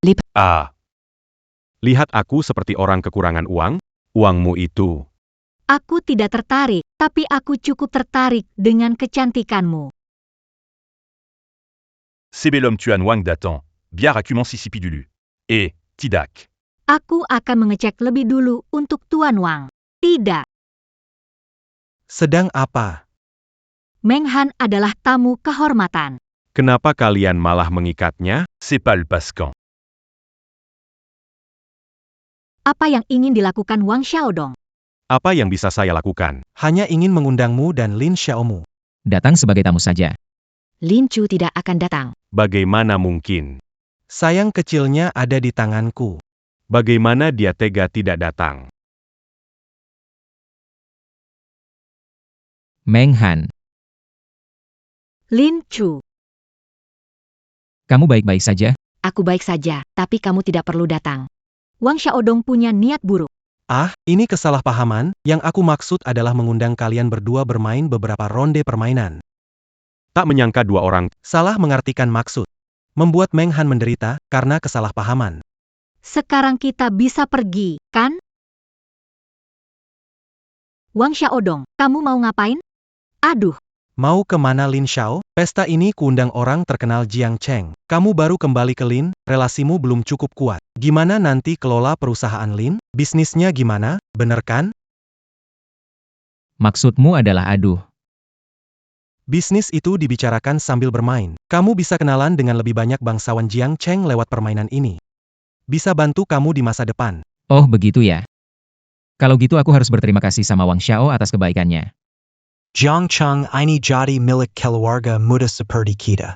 Lihat aku seperti orang kekurangan uang? Uangmu itu. Aku tidak tertarik, tapi aku cukup tertarik dengan kecantikanmu. Sebelum Tuan Wang datang, biar aku mensisipi dulu. Tidak. Aku akan mengecek lebih dulu untuk Tuan Wang. Tidak. Sedang apa? Meng Han adalah tamu kehormatan. Kenapa kalian malah mengikatnya? C'est pas le Pascan. Apa yang ingin dilakukan Wang Xiaodong? Apa yang bisa saya lakukan? Hanya ingin mengundangmu dan Lin Xiaomu. Datang sebagai tamu saja. Lin Chu tidak akan datang. Bagaimana mungkin? Sayang kecilnya ada di tanganku. Bagaimana dia tega tidak datang? Meng Han, Lin Chu. kamu baik-baik saja? Aku baik saja, tapi kamu tidak perlu datang. Wang Xiaodong punya niat buruk. Ini kesalahpahaman. Yang aku maksud adalah mengundang kalian berdua bermain beberapa ronde permainan. Tak menyangka dua orang. Salah mengartikan maksud. Membuat Meng Han menderita karena kesalahpahaman. Sekarang kita bisa pergi, kan? Wang Xiaodong, kamu mau ngapain? Aduh, Mau kemana Lin Xiao? Pesta ini kuundang orang terkenal Jiang Cheng. Kamu baru kembali ke Lin, relasimu belum cukup kuat. Gimana nanti kelola perusahaan Lin? Bisnisnya gimana, bener kan? Maksudmu adalah aduh. Bisnis itu dibicarakan sambil bermain. Kamu bisa kenalan dengan lebih banyak bangsawan Jiang Cheng lewat permainan ini. Bisa bantu kamu di masa depan. Oh begitu ya. Kalau gitu aku harus berterima kasih sama Wang Xiao atas kebaikannya. Jiang Cheng ini jadi milik keluarga muda seperti kita.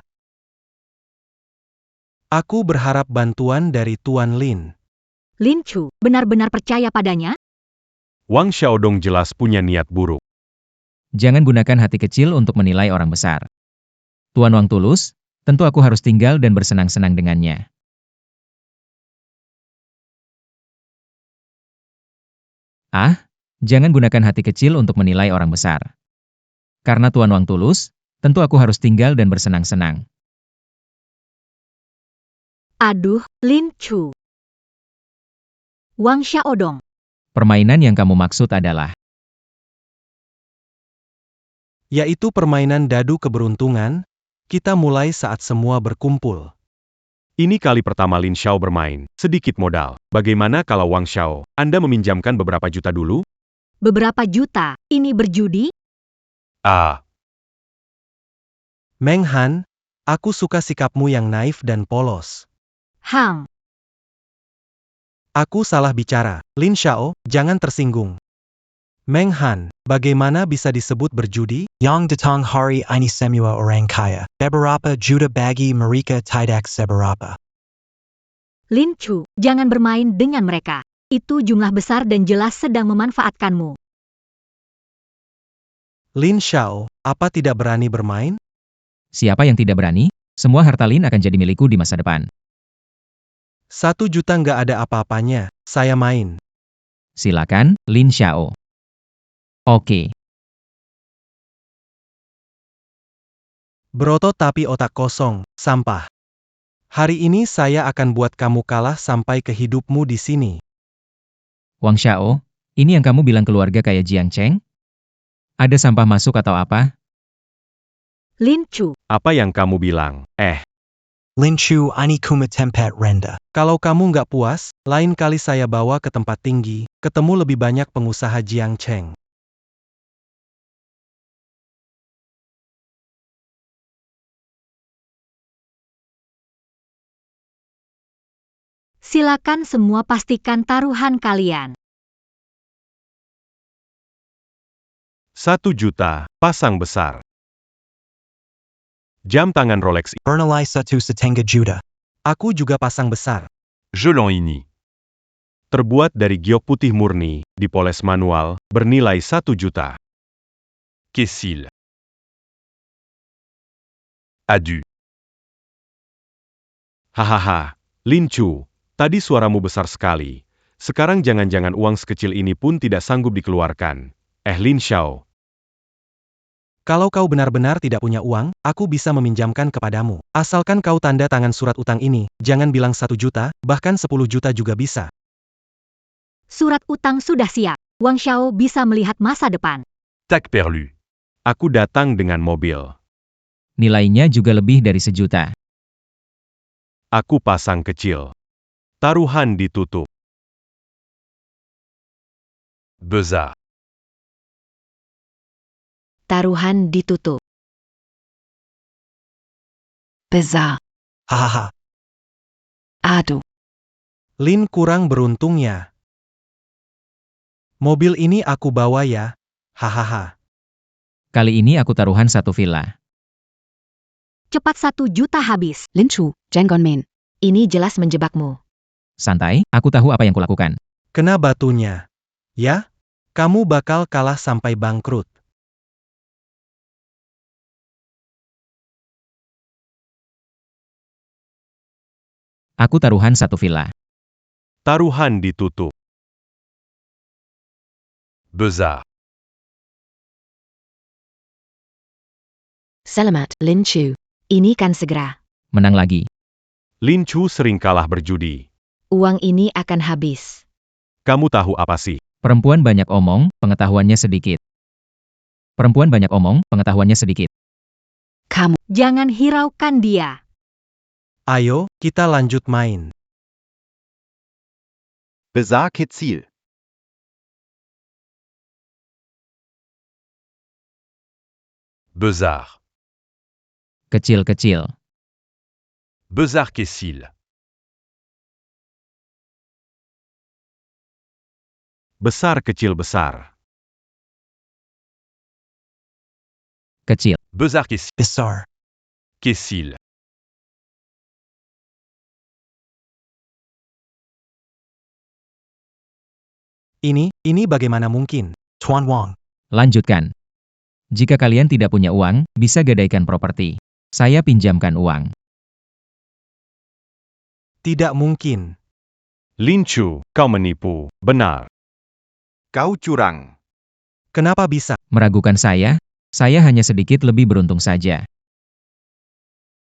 Aku berharap bantuan dari Tuan Lin. Lin Chu, benar-benar percaya padanya? Wang Xiaodong jelas punya niat buruk. Jangan gunakan hati kecil untuk menilai orang besar. Tuan Wang tulus, tentu aku harus tinggal dan bersenang-senang dengannya. Jangan gunakan hati kecil untuk menilai orang besar. Karena Tuan Wang tulus, tentu aku harus tinggal dan bersenang-senang. Aduh, Lin Chu. Wang Xiaodong. Permainan yang kamu maksud adalah Yaitu permainan dadu keberuntungan. Kita mulai saat semua berkumpul. Ini kali pertama Lin Xiao bermain. Sedikit modal. Bagaimana kalau Wang Xiao, Anda meminjamkan beberapa juta dulu? Beberapa juta, ini berjudi? Meng Han, aku suka sikapmu yang naif dan polos. Hang, Aku salah bicara. Lin Xiao, jangan tersinggung. Meng Han, bagaimana bisa disebut berjudi? Yang datang hari ini semua orang kaya. Beberapa juta bagi mereka tidak seberapa. Lin Chu, jangan bermain dengan mereka. Itu jumlah besar dan jelas sedang memanfaatkanmu. Lin Xiao, apa tidak berani bermain? siapa yang tidak berani, semua harta Lin akan jadi milikku di masa depan. 1 juta nggak ada apa-apanya, saya main. Silakan, Lin Xiao. Oke. Berotot tapi otak kosong, sampah. Hari ini saya akan buat kamu kalah sampai ke hidupmu di sini. Wang Xiao, ini yang kamu bilang keluarga kayak Jiang Cheng? Ada sampah masuk atau apa? Lin Chu, Apa yang kamu bilang? Lin Chu ini kuma tempat rendah. Kalau kamu nggak puas, lain kali saya bawa ke tempat tinggi, ketemu lebih banyak pengusaha Jiang Cheng. silakan semua pastikan taruhan kalian. 1 juta, pasang besar. Jam tangan Rolex Bernalai 1,5 juta. Aku juga pasang besar. Gelan ini. terbuat dari giok putih murni, dipoles manual, bernilai 1 juta. Kessil. Adu. Hahaha, Lin Chu, tadi suaramu besar sekali. Sekarang jangan-jangan uang sekecil ini pun tidak sanggup dikeluarkan. Lin Xiao. Kalau kau benar-benar tidak punya uang, aku bisa meminjamkan kepadamu. Asalkan kau tanda tangan surat utang ini, jangan bilang 1 juta, bahkan 10 juta juga bisa. Surat utang sudah siap. Wang Xiao bisa melihat masa depan. Tak perlu. Aku datang dengan mobil. Nilainya juga lebih dari 1 juta. Aku pasang kecil. Taruhan ditutup. Besar. Taruhan ditutup. Besar. Hahaha. Adu. Lin kurang beruntung ya. Mobil ini aku bawa ya. Hahaha. Kali ini aku taruhan 1 villa. Cepat 1 juta habis. Lin Chu, Jenggonmin. Ini jelas menjebakmu. Santai, aku tahu apa yang kulakukan. Kena batunya. Ya? Kamu bakal kalah sampai bangkrut. Aku taruhan 1 villa. Taruhan ditutup. Besar. Selamat, Lin Chu. Ini kan segera. Menang lagi. Lin Chu sering kalah berjudi. Uang ini akan habis. Kamu tahu apa sih? Perempuan banyak omong, pengetahuannya sedikit. Perempuan banyak omong, pengetahuannya sedikit. Kamu. Jangan hiraukan dia. Ayo, kita lanjut main. Besar Kitzil. Besar. Kecil-kecil. Besar Kessil. Besar kecil besar. Kecil. Besar Kessil. Besar. Kessil. Ini bagaimana mungkin? Tuan Wang. Lanjutkan. Jika kalian tidak punya uang, bisa gadaikan properti. Saya pinjamkan uang. Tidak mungkin. Lin Chu, kau menipu. Benar. Kau curang. Kenapa bisa? Meragukan saya hanya sedikit lebih beruntung saja.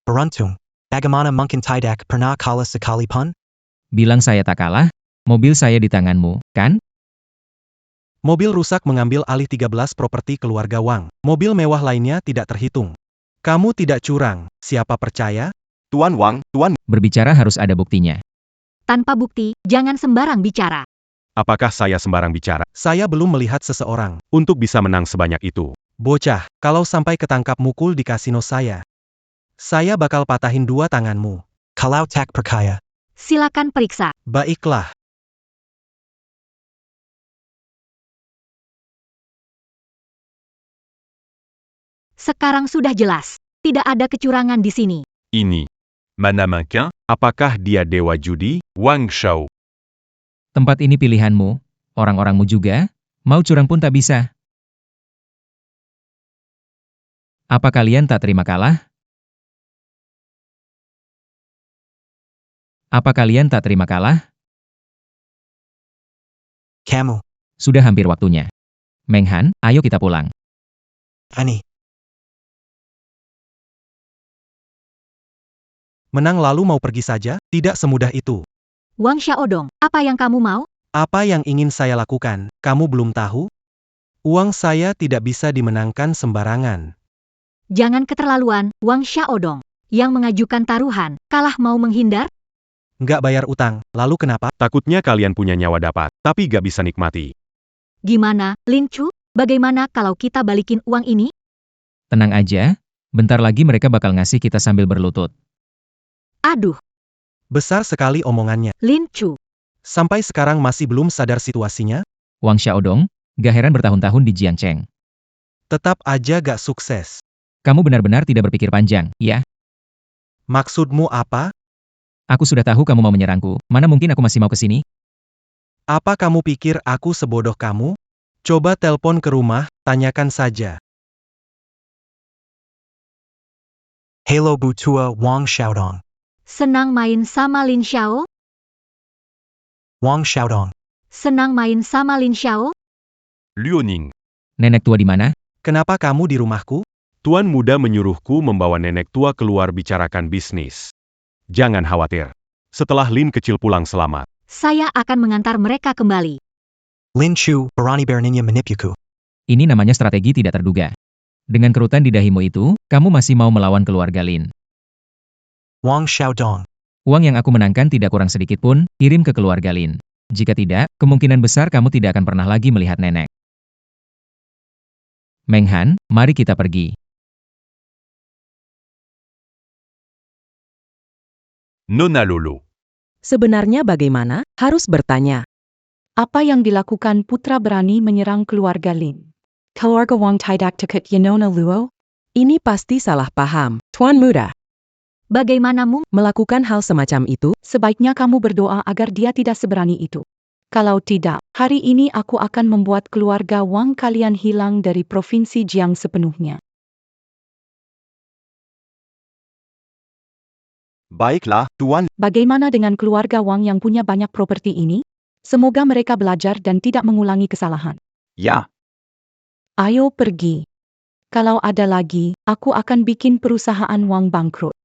Beruntung. Bagaimana mungkin tidak pernah kalah sekali pun? Bilang saya tak kalah, mobil saya di tanganmu, kan? Mobil rusak mengambil alih 13 properti keluarga Wang. Mobil mewah lainnya tidak terhitung. Kamu tidak curang. Siapa percaya? Tuan Wang, Tuan. Berbicara harus ada buktinya. Tanpa bukti, jangan sembarang bicara. Apakah saya sembarang bicara? Saya belum melihat seseorang. Untuk bisa menang sebanyak itu. Bocah, kalau sampai ketangkap mukul di kasino saya bakal patahin 2 tanganmu. Kalau tak percaya. Silakan periksa. Baiklah. Sekarang sudah jelas. Tidak ada kecurangan di sini. Ini. Mana Manquin. Apakah dia dewa judi? Wang Xiao. Tempat ini pilihanmu, orang-orangmu juga, mau curang pun tak bisa. Apa kalian tak terima kalah? Apa kalian tak terima kalah? Kamu. Sudah hampir waktunya. Meng Han, ayo kita pulang. Ani. Menang lalu mau pergi saja? Tidak semudah itu. Wang Xiaodong, apa yang kamu mau? Apa yang ingin saya lakukan, kamu belum tahu? Uang saya tidak bisa dimenangkan sembarangan. Jangan keterlaluan, Wang Xiaodong. Yang mengajukan taruhan, kalah mau menghindar? Nggak bayar utang, lalu kenapa? Takutnya kalian punya nyawa dapat, tapi gak bisa nikmati. Gimana, Lin Chu? Bagaimana kalau kita balikin uang ini? Tenang aja, bentar lagi mereka bakal ngasih kita sambil berlutut. Aduh, Besar sekali omongannya. Lin Chu. Sampai sekarang masih belum sadar situasinya? Wang Xiaodong, gak heran bertahun-tahun di Jiangcheng. Tetap aja gak sukses. Kamu benar-benar tidak berpikir panjang, ya? Maksudmu apa? Aku sudah tahu kamu mau menyerangku, mana mungkin aku masih mau ke sini? Apa kamu pikir aku sebodoh kamu? Coba telepon ke rumah, tanyakan saja. Halo Butua Wang Xiaodong. Senang main sama Lin Xiao? Wang Xiaodong. Senang main sama Lin Xiao? Luoning. Nenek tua di mana? Kenapa kamu di rumahku? Tuan muda menyuruhku membawa nenek tua keluar bicarakan bisnis. Jangan khawatir. Setelah Lin kecil pulang selamat, Saya akan mengantar mereka kembali. Lin Chu, Barani Berninya Manipuku. Ini namanya strategi tidak terduga. Dengan kerutan di dahimu itu, kamu masih mau melawan keluarga Lin. Wang Xiaodong. Uang yang aku menangkan tidak kurang sedikit pun, kirim ke keluarga Lin. Jika tidak, kemungkinan besar kamu tidak akan pernah lagi melihat nenek. Meng Han, mari kita pergi. Nona Lolo. Sebenarnya bagaimana? Harus bertanya. Apa yang dilakukan putra berani menyerang keluarga Lin? Keluarga Wang tidak dekat Nona Luo? Ini pasti salah paham. Tuan Muda, Bagaimana Mung? melakukan hal semacam itu, Sebaiknya kamu berdoa agar dia tidak seberani itu. Kalau tidak, hari ini aku akan membuat keluarga Wang kalian hilang dari provinsi Jiang sepenuhnya. Baiklah, Tuan. Bagaimana dengan keluarga Wang yang punya banyak properti ini? Semoga mereka belajar dan tidak mengulangi kesalahan. Ja. Ayo pergi. Kalau ada lagi, aku akan bikin perusahaan Wang bangkrut.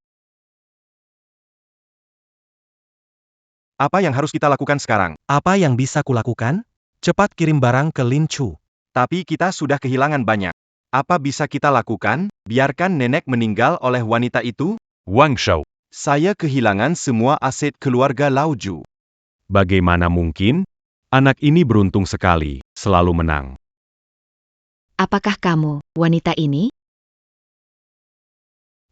Apa yang harus kita lakukan sekarang? Apa yang bisa kulakukan? Cepat kirim barang ke Lin Chu. Tapi kita sudah kehilangan banyak. Apa bisa kita lakukan? Biarkan nenek meninggal oleh wanita itu? Wang Shao. Saya kehilangan semua aset keluarga Lauju. bagaimana mungkin? Anak ini beruntung sekali, selalu menang. Apakah kamu, wanita ini?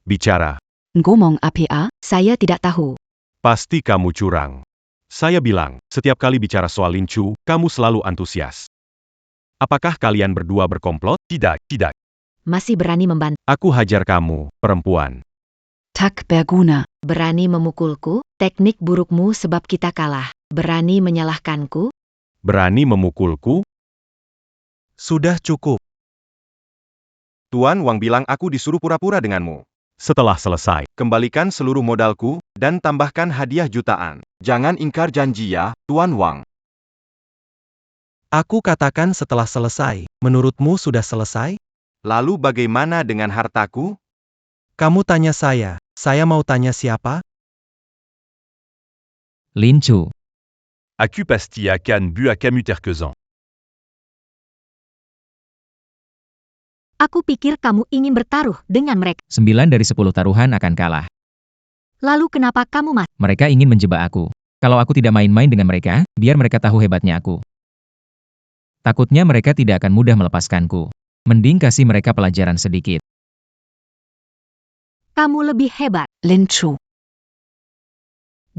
Bicara, Ngomong apa? Saya tidak tahu. pasti kamu curang. Saya bilang, setiap kali bicara soal Lin Chu, kamu selalu antusias. Apakah kalian berdua berkomplot? Tidak, tidak. Masih berani membantu. Aku hajar kamu, perempuan. Tak berguna. Berani memukulku, teknik burukmu sebab kita kalah. Berani menyalahkanku, Berani memukulku? Sudah cukup. Tuan Wang bilang aku disuruh pura-pura denganmu. Setelah selesai, Kembalikan seluruh modalku, dan tambahkan hadiah jutaan. Jangan ingkar janji ya, Tuan Wang. Aku katakan setelah selesai. Menurutmu sudah selesai? Lalu bagaimana dengan hartaku? Kamu tanya saya mau tanya siapa? Lin Chu. Acu pastille à canne bu à Camus-Terkezan. Aku pikir kamu ingin bertaruh dengan mereka. 9 dari 10 taruhan akan kalah. Lalu kenapa kamu mati? Mereka ingin menjebak aku. Kalau aku tidak main-main dengan mereka, biar mereka tahu hebatnya aku. Takutnya mereka tidak akan mudah melepaskanku. Mending kasih mereka pelajaran sedikit. Kamu lebih hebat. Lin Chu.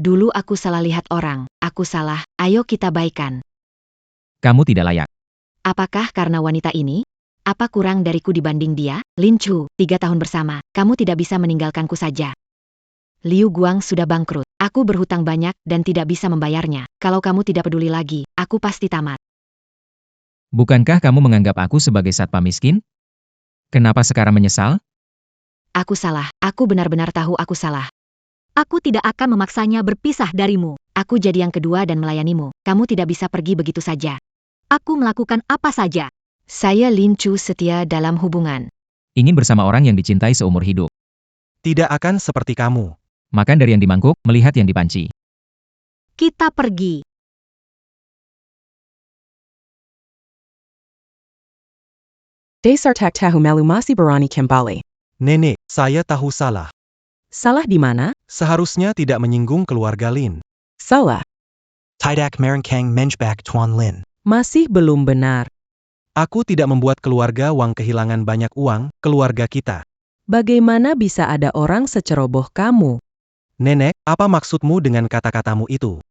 dulu aku salah lihat orang. Aku salah, ayo kita baikan. Kamu tidak layak. Apakah karena wanita ini? Apa kurang dariku dibanding dia? Lin Chu, 3 tahun bersama, kamu tidak bisa meninggalkanku saja. Liu Guang sudah bangkrut. Aku berhutang banyak dan tidak bisa membayarnya. Kalau kamu tidak peduli lagi, aku pasti tamat. Bukankah kamu menganggap aku sebagai satpam miskin? Kenapa sekarang menyesal? Aku salah, aku benar-benar tahu aku salah. Aku tidak akan memaksanya berpisah darimu. Aku jadi yang kedua dan melayanimu. Kamu tidak bisa pergi begitu saja. Aku melakukan apa saja. Saya Lin Chu setia dalam hubungan. Ingin bersama orang yang dicintai seumur hidup. Tidak akan seperti kamu. Makan dari yang dimangkuk, melihat yang dipanci. Kita pergi. Dasartak tahu malu masih berani kembali. Nenek, saya tahu salah. Salah di mana? Seharusnya tidak menyinggung keluarga Lin. Salah. Tidak merengkang menjbak Tuan Lin. Masih belum benar. Aku tidak membuat keluarga Wang kehilangan banyak uang, keluarga kita. Bagaimana bisa ada orang seceroboh kamu? Nenek, apa maksudmu dengan kata-katamu itu?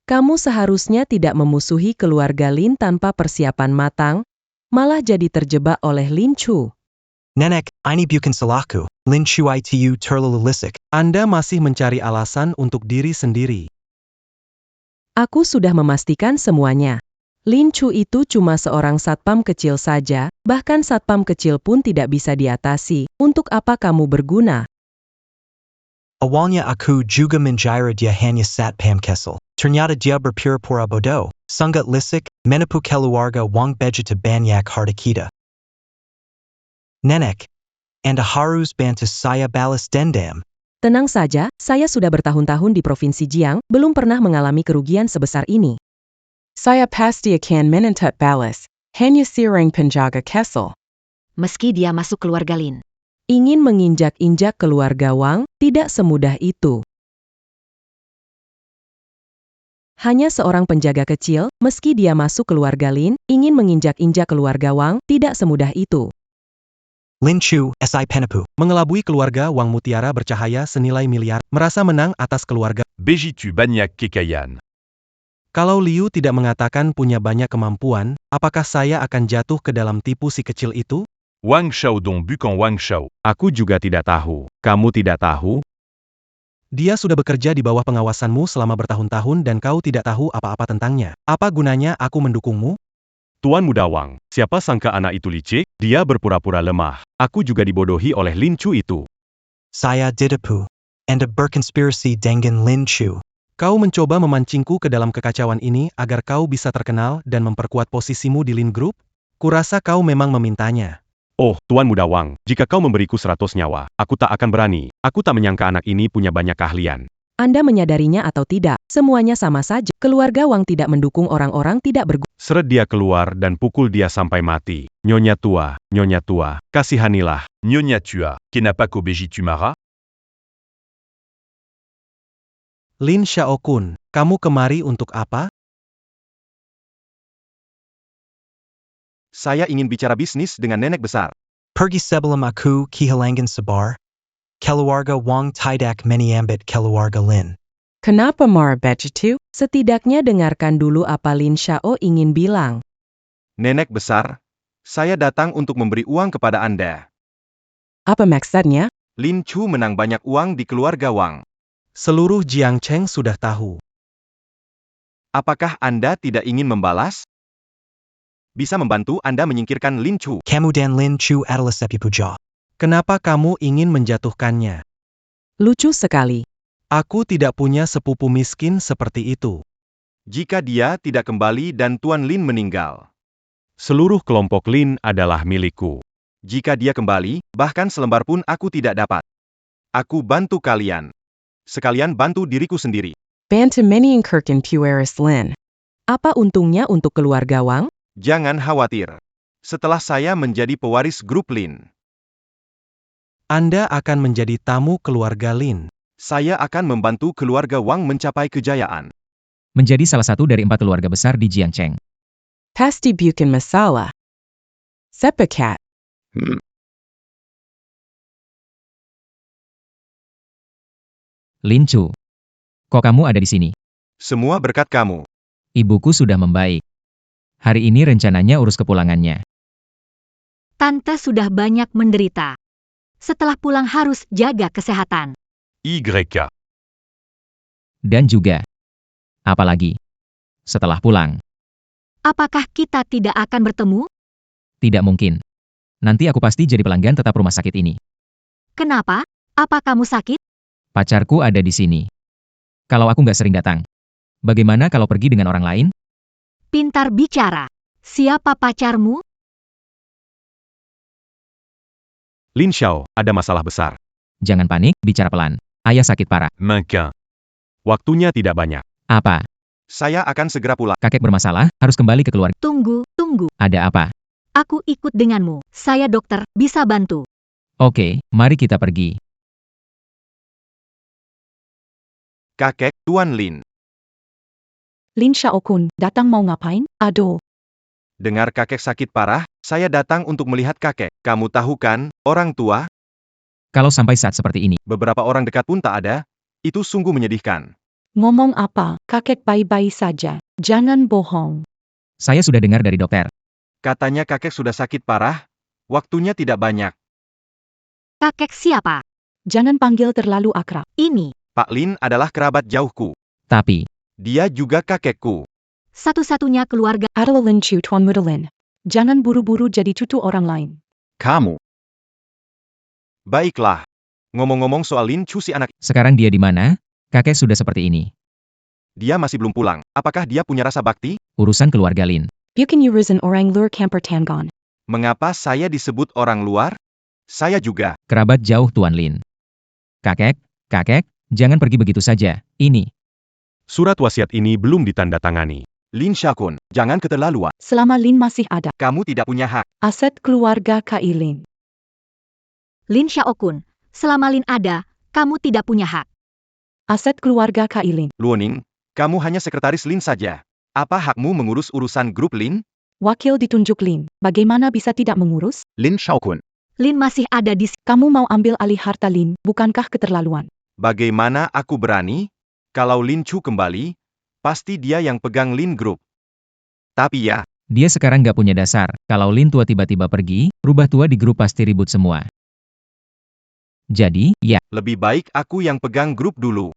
Kamu seharusnya tidak memusuhi keluarga Lin tanpa persiapan matang, malah jadi terjebak oleh Lin Chu. Nenek, ini bukan salahku. Lin Shui tu terlalu lisik. Anda masih mencari alasan untuk diri sendiri. Aku sudah memastikan semuanya. Lin Chu itu cuma seorang satpam kecil saja, bahkan satpam kecil pun tidak bisa diatasi. Untuk apa kamu berguna? Awalnya aku juga mengira dia hanya satpam kecil. Ternyata dia berpura-pura bodoh. Sangat lisik, menipu keluarga Wang begitu banyak harta kita. Nenek, Anda harus bantu saya balas dendam. Tenang saja, saya sudah bertahun-tahun di Provinsi Jiang, belum pernah mengalami kerugian sebesar ini. Saya pasti akan menuntut balas. Hanya sirang penjaga Kessel. Meski dia masuk keluarga Lin. Ingin menginjak-injak keluarga Wang, tidak semudah itu. Hanya seorang penjaga kecil, meski dia masuk keluarga Lin, ingin menginjak-injak keluarga Wang, tidak semudah itu. Lin Chu, si penipu. Mengelabui keluarga Wang Mutiara bercahaya senilai miliar, merasa menang atas keluarga. Begitu banyak kekayaan. Kalau Liu tidak mengatakan punya banyak kemampuan, apakah saya akan jatuh ke dalam tipu si kecil itu? Wang Xiaodong bukan Wang Xiao. Aku juga tidak tahu. Kamu tidak tahu? Dia sudah bekerja di bawah pengawasanmu selama bertahun-tahun dan kau tidak tahu apa-apa tentangnya. Apa gunanya aku mendukungmu? Tuan Muda Wang, siapa sangka anak itu licik? Dia berpura-pura lemah. Aku juga dibodohi oleh Lin Chu itu. Saya ditipu. Anda berkonspirasi dengan Lin Chu. Kau mencoba memancingku ke dalam kekacauan ini agar kau bisa terkenal dan memperkuat posisimu di Lin Group? Kurasa kau memang memintanya. Oh, Tuan Muda Wang, jika kau memberiku 100 nyawa, aku tak akan berani. Aku tak menyangka anak ini punya banyak keahlian. Anda menyadarinya atau tidak, semuanya sama saja. Keluarga Wang tidak mendukung orang-orang tidak berguna. Seret dia keluar dan pukul dia sampai mati. Nyonya tua, kasihanilah. Nyonya Tua, kenapa kau begitu marah? Lin Xiaokun, kamu kemari untuk apa? Saya ingin bicara bisnis dengan nenek besar. Pergi sebelum aku kehilangan sabar. Keluarga Wang tidak menyambut keluarga Lin. Kenapa marah begitu? Setidaknya dengarkan dulu apa Lin Xiao ingin bilang. Nenek besar, saya datang untuk memberi uang kepada Anda. Apa maksudnya? Lin Chu menang banyak uang di keluarga Wang. Seluruh Jiangcheng sudah tahu. Apakah Anda tidak ingin membalas? Bisa membantu Anda menyingkirkan Lin Chu. Kamu dan Lin Chu adalah sepupu puja. Kenapa kamu ingin menjatuhkannya? Lucu sekali. Aku tidak punya sepupu miskin seperti itu. Jika dia tidak kembali dan Tuan Lin meninggal. Seluruh kelompok Lin adalah milikku. Jika dia kembali, bahkan selembar pun aku tidak dapat. Aku bantu kalian. Sekalian bantu diriku sendiri. Bantu meningkirkan Pueris Lin. Apa untungnya untuk keluarga Wang? Jangan khawatir. Setelah saya menjadi pewaris grup Lin, Anda akan menjadi tamu keluarga Lin. saya akan membantu keluarga Wang mencapai kejayaan. Menjadi salah satu dari 4 keluarga besar di Jiangcheng. Pasti bukan masalah. Sepakat. Lin Chu. Kok kamu ada di sini? Semua berkat kamu. Ibuku sudah membaik. Hari ini rencananya urus kepulangannya. Tante sudah banyak menderita. Setelah pulang harus jaga kesehatan. YK. Dan juga. Apalagi. Setelah pulang. Apakah kita tidak akan bertemu? Tidak mungkin. Nanti aku pasti jadi pelanggan tetap rumah sakit ini. Kenapa? Apa kamu sakit? Pacarku ada di sini. Kalau aku nggak sering datang. Bagaimana kalau pergi dengan orang lain? Pintar bicara. Siapa pacarmu? Lin Xiao, ada masalah besar. Jangan panik, bicara pelan. Ayah sakit parah. Mannequin. Waktunya tidak banyak. Apa? Saya akan segera pulang. Kakek bermasalah, harus kembali ke keluarga. Tunggu. Ada apa? Aku ikut denganmu. Saya dokter, bisa bantu. Oke, mari kita pergi. Kakek, Tuan Lin. Lin Xiaokun, datang mau ngapain? Aduh, Dengar kakek sakit parah, saya datang untuk melihat kakek. Kamu tahu kan, orang tua, Kalau sampai saat seperti ini, beberapa orang dekat pun tak ada. Itu sungguh menyedihkan. ngomong apa? Kakek baik-baik saja. Jangan bohong. saya sudah dengar dari dokter. Katanya kakek sudah sakit parah, waktunya tidak banyak. Kakek siapa? Jangan panggil terlalu akrab. Ini. Pak Lin adalah kerabat jauhku. Tapi, Dia juga kakekku. Satu-satunya keluarga. Adalah Lin Chu Tuan Mudelin. Jangan buru-buru jadi cucu orang lain. Kamu. Baiklah. Ngomong-ngomong soal Lin Chu si anak, sekarang dia di mana? Kakek sudah seperti ini. dia masih belum pulang. Apakah dia punya rasa bakti? Urusan keluarga Lin. Bukan urusan orang luar camper Tangon. Mengapa saya disebut orang luar? Saya juga. Kerabat jauh Tuan Lin. Kakek, jangan pergi begitu saja. Ini. Surat wasiat ini belum ditandatangani. Lin Xiaokun, jangan keterlaluan. Selama Lin masih ada. Kamu tidak punya hak. Aset keluarga Kai Lin. Lin Xiaokun. Selama Lin ada, kamu tidak punya hak. Aset keluarga Kai Lin. Luoning, kamu hanya sekretaris Lin saja. Apa hakmu mengurus urusan grup Lin? Wakil ditunjuk Lin. Bagaimana bisa tidak mengurus? Lin Xiaokun. Lin masih ada di sini. Kamu mau ambil alih harta Lin, bukankah keterlaluan? Bagaimana aku berani? Kalau Lin Chu kembali, pasti dia yang pegang Lin Group. Tapi ya, Dia sekarang nggak punya dasar. Kalau Lin tua tiba-tiba pergi, rubah tua di grup pasti ribut semua. Jadi, ya, lebih baik aku yang pegang grup dulu.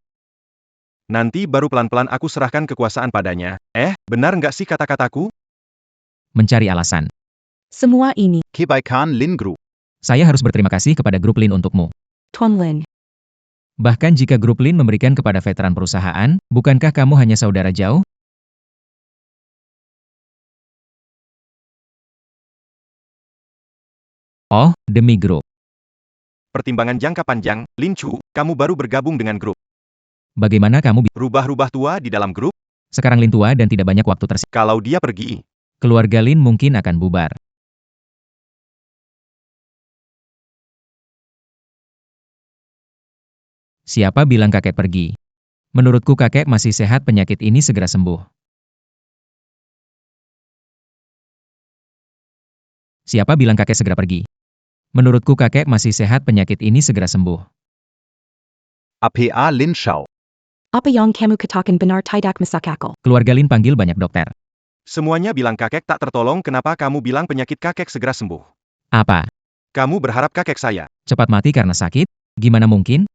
Nanti baru pelan-pelan aku serahkan kekuasaan padanya. Benar nggak sih kata-kataku? mencari alasan. Semua ini, Kebaikan Lin Group. Saya harus berterima kasih kepada grup Lin untukmu. Tuan Lin. Bahkan jika grup Lin memberikan kepada veteran perusahaan, bukankah kamu hanya saudara jauh? Oh, demi grup. Pertimbangan jangka panjang, Lin Chu, kamu baru bergabung dengan grup. Bagaimana kamu Rubah-rubah tua di dalam grup? sekarang Lin tua dan tidak banyak waktu tersisa. Kalau dia pergi, Keluarga Lin mungkin akan bubar. Siapa bilang kakek pergi? Menurutku kakek masih sehat, penyakit ini segera sembuh. Siapa bilang kakek segera pergi? Menurutku kakek masih sehat, penyakit ini segera sembuh. APA Lin Xiao. Apa yang kamu katakan benar tidak masuk akal. Keluarga Lin panggil banyak dokter. semuanya bilang kakek tak tertolong. Kenapa kamu bilang penyakit kakek segera sembuh? Apa? Kamu berharap kakek saya. Cepat mati karena sakit? Gimana mungkin?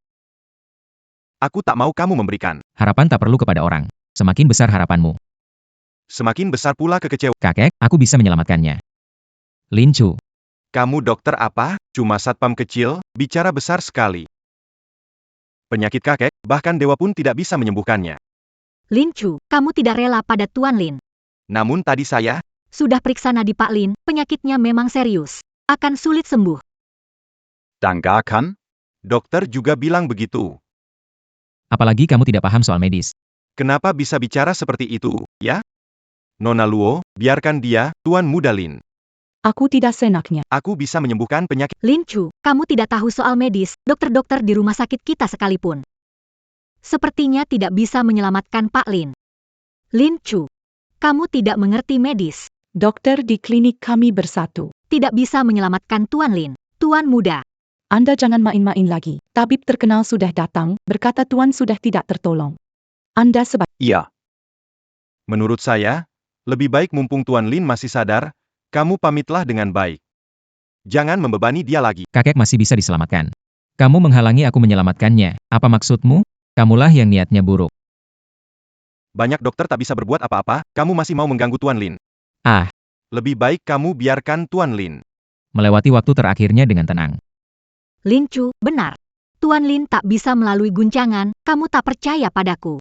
Aku tak mau kamu memberikan. Harapan tak perlu kepada orang. Semakin besar harapanmu. Semakin besar pula kekecewaan. Kakek, aku bisa menyelamatkannya. Lin Chu. Kamu dokter apa? Cuma satpam kecil, bicara besar sekali. Penyakit kakek, bahkan dewa pun tidak bisa menyembuhkannya. Lin Chu, kamu tidak rela pada Tuan Lin. Namun tadi saya, Sudah periksa nadi Pak Lin, penyakitnya memang serius. Akan sulit sembuh. Tanggakan. dokter juga bilang begitu. Apalagi kamu tidak paham soal medis. Kenapa bisa bicara seperti itu, ya? Nona Luo, biarkan dia, Tuan Muda Lin. Aku tidak senaknya. Aku bisa menyembuhkan penyakit. Lin Chu, kamu tidak tahu soal medis, dokter-dokter di rumah sakit kita sekalipun. Sepertinya tidak bisa menyelamatkan Pak Lin. Lin Chu, kamu tidak mengerti medis. Dokter di klinik kami bersatu. Tidak bisa menyelamatkan Tuan Lin. Tuan muda. Anda jangan main-main lagi. Tabib terkenal sudah datang, berkata Tuan sudah tidak tertolong. Anda Iya. Menurut saya, lebih baik mumpung Tuan Lin masih sadar, kamu pamitlah dengan baik. Jangan membebani dia lagi. Kakek masih bisa diselamatkan. Kamu menghalangi aku menyelamatkannya. Apa maksudmu? Kamulah yang niatnya buruk. Banyak dokter tak bisa berbuat apa-apa, kamu masih mau mengganggu Tuan Lin. Ah, Lebih baik kamu biarkan Tuan Lin. melewati waktu terakhirnya dengan tenang. Lin Chu, benar. Tuan Lin tak bisa melalui guncangan, kamu tak percaya padaku.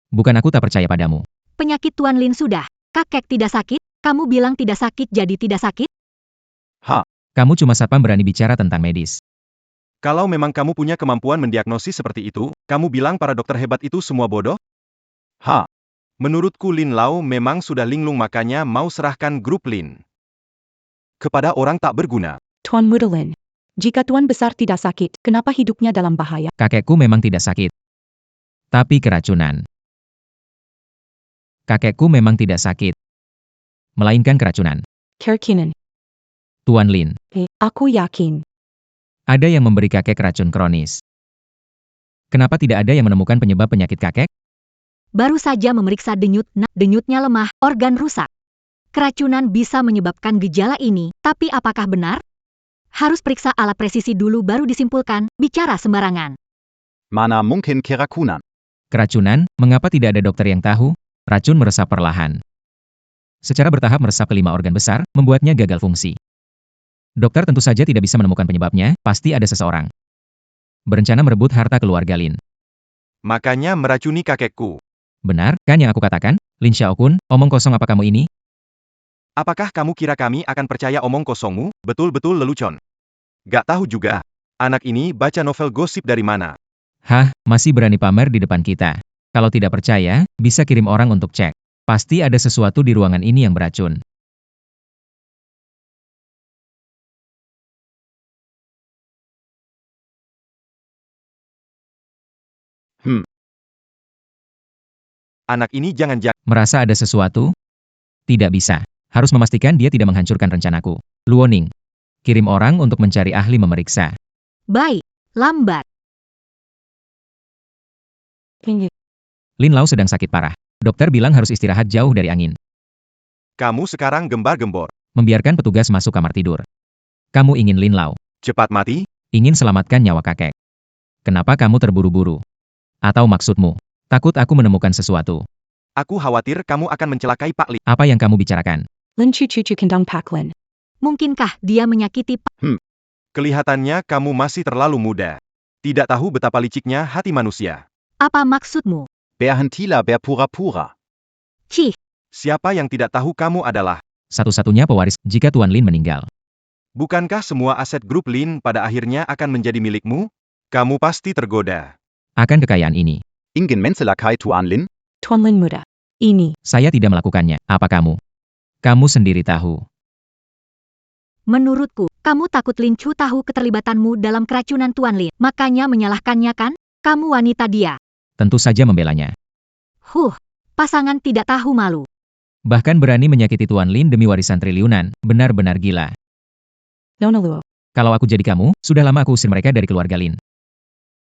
Bukan aku tak percaya padamu. Penyakit Tuan Lin sudah. Kakek tidak sakit, kamu bilang tidak sakit jadi tidak sakit? Kamu cuma satpam berani bicara tentang medis. Kalau memang kamu punya kemampuan mendiagnosis seperti itu, Kamu bilang para dokter hebat itu semua bodoh? Ha. Menurutku Lin Lau memang sudah linglung makanya mau serahkan grup Lin kepada orang tak berguna. Tuan Muda Lin, jika Tuan Besar tidak sakit, kenapa hidupnya dalam bahaya? Kakekku memang tidak sakit. Tapi keracunan. Kakekku memang tidak sakit. Melainkan keracunan. Keyakinan. Tuan Lin, Aku yakin. ada yang memberi kakek racun kronis. Kenapa tidak ada yang menemukan penyebab penyakit kakek? Baru saja memeriksa denyutnya lemah, organ rusak. Keracunan bisa menyebabkan gejala ini, tapi apakah benar? Harus periksa alat presisi dulu baru disimpulkan, bicara sembarangan. Mana mungkin keracunan? Keracunan, mengapa tidak ada dokter yang tahu? Racun meresap perlahan. Secara bertahap meresap ke 5 organ besar, membuatnya gagal fungsi. Dokter tentu saja tidak bisa menemukan penyebabnya, pasti ada seseorang berencana merebut harta keluarga Lin. Makanya meracuni kakekku. Benar, kan yang aku katakan? Lin Xiaokun, omong kosong apa kamu ini? Apakah kamu kira kami akan percaya omong kosongmu? Betul-betul lelucon. Gak tahu juga. Anak ini baca novel gosip dari mana? Hah, masih berani pamer di depan kita. Kalau tidak percaya, bisa kirim orang untuk cek. Pasti ada sesuatu di ruangan ini yang beracun. Anak ini jangan-jangan Merasa ada sesuatu? Tidak bisa. Harus memastikan dia tidak menghancurkan rencanaku. Luoning, kirim orang untuk mencari ahli memeriksa. Baik, lambat. Lin Lau sedang sakit parah. Dokter bilang harus istirahat jauh dari angin. kamu sekarang gembar-gembor. Membiarkan petugas masuk kamar tidur. Kamu ingin Lin Lau? Cepat mati? Ingin selamatkan nyawa kakek. Kenapa kamu terburu-buru? Atau maksudmu, takut aku menemukan sesuatu? Aku khawatir kamu akan mencelakai Pak Li. Apa yang kamu bicarakan? Lin Cucu Kendang Pak Lin. Mungkinkah dia menyakiti Kelihatannya kamu masih terlalu muda. Tidak tahu betapa liciknya hati manusia. Apa maksudmu? Berhentilah berpura-pura. Cih, Siapa yang tidak tahu kamu adalah? Satu-satunya pewaris jika Tuan Lin meninggal. Bukankah semua aset grup Lin pada akhirnya akan menjadi milikmu? Kamu pasti tergoda. Akan kekayaan ini. Ingen Menselakai Tuan Lin? Tuan Lin Muda. Ini. Saya tidak melakukannya. Apa kamu? Kamu sendiri tahu. menurutku, kamu takut Lin Chu tahu keterlibatanmu dalam keracunan Tuan Lin, makanya menyalahkannya kan? Kamu wanita dia. Tentu saja membelanya. Pasangan tidak tahu malu. Bahkan berani menyakiti Tuan Lin demi warisan triliunan. Benar-benar gila. Nona Luo. Kalau aku jadi kamu, sudah lama aku usir mereka dari keluarga Lin.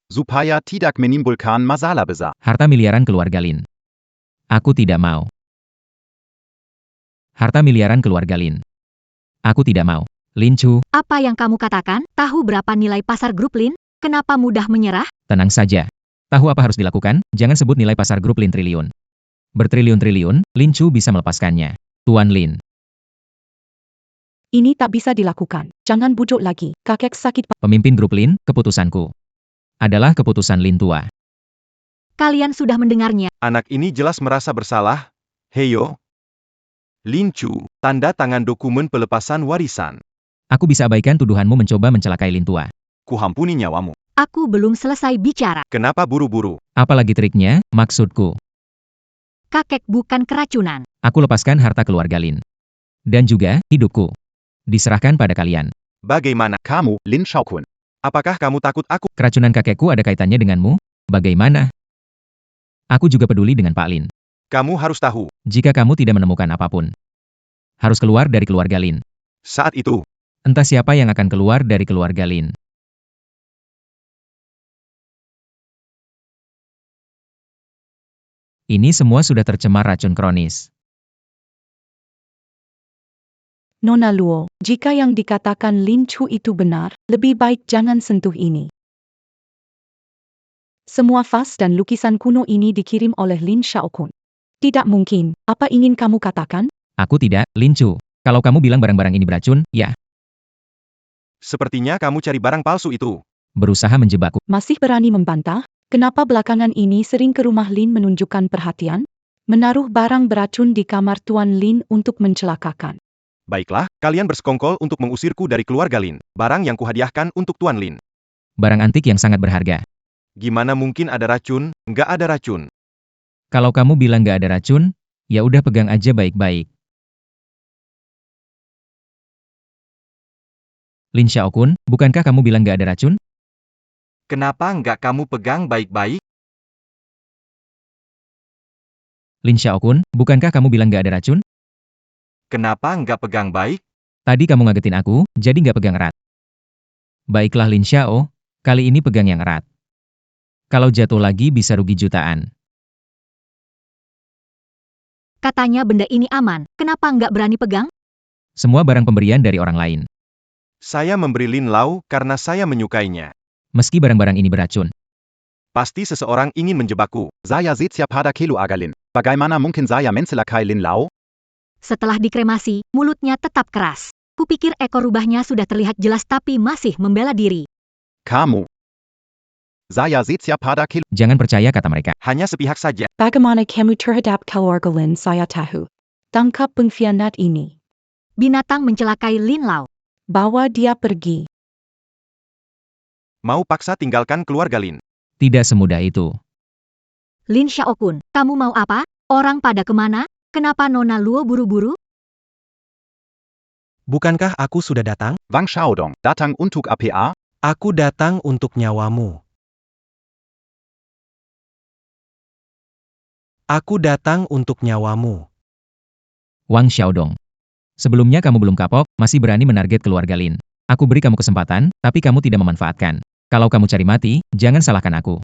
Supaya tidak menimbulkan masalah besar. Harta miliaran keluarga Lin. Aku tidak mau. Harta miliaran keluarga Lin. Aku tidak mau. Lin Chu, Apa yang kamu katakan? Tahu berapa nilai pasar grup Lin? Kenapa mudah menyerah? tenang saja. Tahu apa harus dilakukan? Jangan sebut nilai pasar grup Lin triliun. Bertriliun-triliun, Lin Chu bisa melepaskannya. Tuan Lin, Ini tak bisa dilakukan. Jangan bujuk lagi. Kakek sakit. pemimpin grup Lin, keputusanku adalah keputusan Lin tua. Kalian sudah mendengarnya. Anak ini jelas merasa bersalah. Heyo. Lin Chu, tanda tangan dokumen pelepasan warisan. Aku bisa abaikan tuduhanmu mencoba mencelakai Lin tua. Kuhampuni nyawamu. Aku belum selesai bicara. Kenapa buru-buru? Apalagi triknya, maksudku. Kakek bukan keracunan. Aku lepaskan harta keluarga Lin. Dan juga, hidupku. Diserahkan pada kalian. Bagaimana? Kamu, Lin Xiaokun. Apakah kamu takut aku? Keracunan kakekku ada kaitannya denganmu? Bagaimana? Aku juga peduli dengan Pak Lin. Kamu harus tahu. Jika kamu tidak menemukan apapun, harus keluar dari keluarga Lin. Saat itu, Entah siapa yang akan keluar dari keluarga Lin. Ini semua sudah tercemar racun kronis. Nona Luo, jika yang dikatakan Lin Chu itu benar, lebih baik jangan sentuh ini. Semua vas dan lukisan kuno ini dikirim oleh Lin Xiaokun. Tidak mungkin. Apa ingin kamu katakan? Aku tidak, Lin Chu. Kalau kamu bilang barang-barang ini beracun, ya, sepertinya kamu cari barang palsu itu. berusaha menjebakku. Masih berani membantah? Kenapa belakangan ini sering ke rumah Lin menunjukkan perhatian? Menaruh barang beracun di kamar Tuan Lin untuk mencelakakan. Baiklah, kalian bersekongkol untuk mengusirku dari keluarga Lin. Barang yang kuhadiahkan untuk Tuan Lin. Barang antik yang sangat berharga. Gimana mungkin ada racun? Nggak ada racun. Kalau kamu bilang nggak ada racun, ya udah pegang aja baik-baik. Lin Xiaokun, bukankah kamu bilang nggak ada racun? Kenapa nggak kamu pegang baik-baik? Lin Xiaokun, bukankah kamu bilang nggak ada racun? Kenapa nggak pegang baik? Tadi kamu ngagetin aku, jadi nggak pegang erat. Baiklah Lin Xiao, kali ini pegang yang erat. Kalau jatuh lagi bisa rugi jutaan. Katanya benda ini aman, kenapa nggak berani pegang? Semua barang pemberian dari orang lain. Saya memberi Lin Lao karena saya menyukainya. Meski barang-barang ini beracun. Pasti seseorang ingin menjebakku. Saya zitsya pada kilo agalin. Bagaimana mungkin saya mencelakai Lin Lao? Setelah dikremasi, mulutnya tetap keras. Kupikir ekor rubahnya sudah terlihat jelas tapi masih membela diri. Kamu. Saya zitsya pada kilo. Jangan percaya kata mereka. Hanya sepihak saja. Bagaimana kamu terhadap keluarga Lin saya tahu. Tangkap pengkhianat ini. Binatang mencelakai Lin Lao. Bawa dia pergi. Mau paksa tinggalkan keluarga Lin. Tidak semudah itu. Lin Xiaokun, kamu mau apa? Orang pada kemana? Kenapa Nona Luo buru-buru? Bukankah aku sudah datang? Wang Xiaodong, datang untuk apa? Aku datang untuk nyawamu. Aku datang untuk nyawamu. Wang Xiaodong. Sebelumnya kamu belum kapok, masih berani menarget keluarga Lin. Aku beri kamu kesempatan, tapi kamu tidak memanfaatkan. Kalau kamu cari mati, jangan salahkan aku.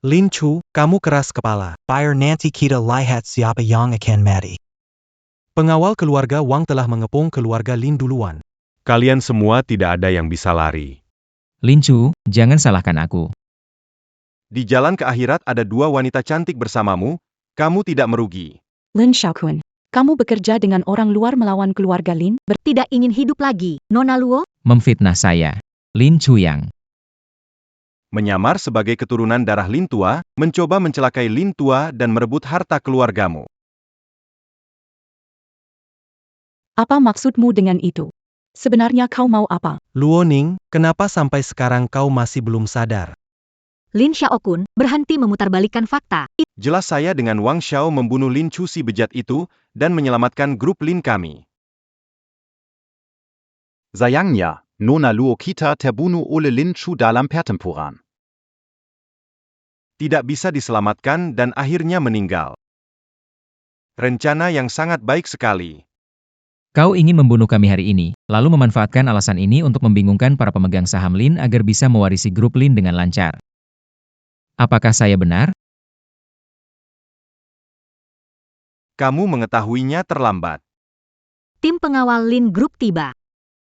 Lin Chu, kamu keras kepala. Buyer nanti kita lihat siapa yang akan mati. Pengawal keluarga Wang telah mengepung keluarga Lin duluan. Kalian semua tidak ada yang bisa lari. Lin Chu, jangan salahkan aku. Di jalan ke akhirat ada dua wanita cantik bersamamu, kamu tidak merugi. Lin Xiaokun, kamu bekerja dengan orang luar melawan keluarga Lin? Tidak ingin hidup lagi, Nona Luo? Memfitnah saya. Lin Chuyang. Menyamar sebagai keturunan darah Lin Tua, mencoba mencelakai Lin Tua dan merebut harta keluargamu. Apa maksudmu dengan itu? Sebenarnya kau mau apa? Luo Ning, kenapa sampai sekarang kau masih belum sadar? Lin Xiaokun berhenti memutarbalikkan fakta. Jelas saya dengan Wang Xiao membunuh Lin Chu si bejat itu, dan menyelamatkan grup Lin kami. Sayangnya, Nona Luo kita terbunuh oleh Lin Chu dalam pertempuran. Tidak bisa diselamatkan dan akhirnya meninggal. Rencana yang sangat baik sekali. Kau ingin membunuh kami hari ini, lalu memanfaatkan alasan ini untuk membingungkan para pemegang saham Lin agar bisa mewarisi grup Lin dengan lancar. Apakah saya benar? Kamu mengetahuinya terlambat. Tim pengawal Lin Group tiba.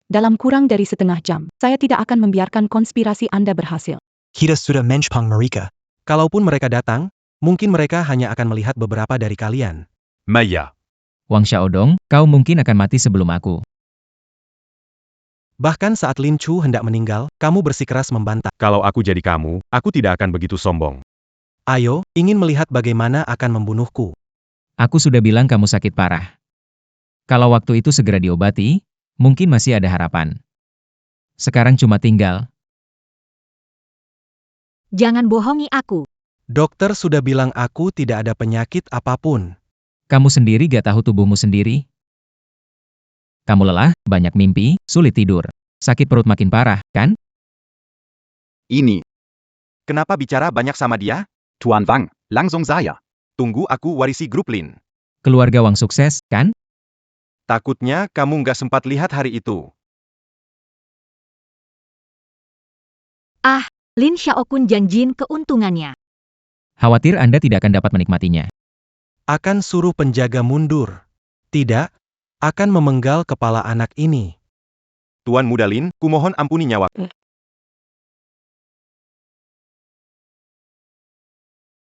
Dalam kurang dari setengah jam, saya tidak akan membiarkan konspirasi Anda berhasil. Kita sudah menjpang mereka. Kalaupun mereka datang, mungkin mereka hanya akan melihat beberapa dari kalian. Maya. Wang Xiaodong, kau mungkin akan mati sebelum aku. Bahkan saat Lin Chu hendak meninggal, kamu bersikeras membantah. Kalau aku jadi kamu, aku tidak akan begitu sombong. Ayo, ingin melihat bagaimana akan membunuhku. Aku sudah bilang kamu sakit parah. Kalau waktu itu segera diobati, mungkin masih ada harapan. Sekarang cuma tinggal. Jangan bohongi aku. Dokter sudah bilang aku tidak ada penyakit apapun. Kamu sendiri gak tahu tubuhmu sendiri? Kamu lelah, banyak mimpi, sulit tidur. Sakit perut makin parah, kan? Ini. Kenapa bicara banyak sama dia? Tuan Wang, langsung saya. Tunggu aku warisi grup Lin. Keluarga Wang sukses, kan? Takutnya kamu nggak sempat lihat hari itu. Lin Xiaokun janjiin keuntungannya. Khawatir Anda tidak akan dapat menikmatinya. Akan suruh penjaga mundur. Tidak, akan memenggal kepala anak ini. Tuan Muda Lin, kumohon ampuni nyawa.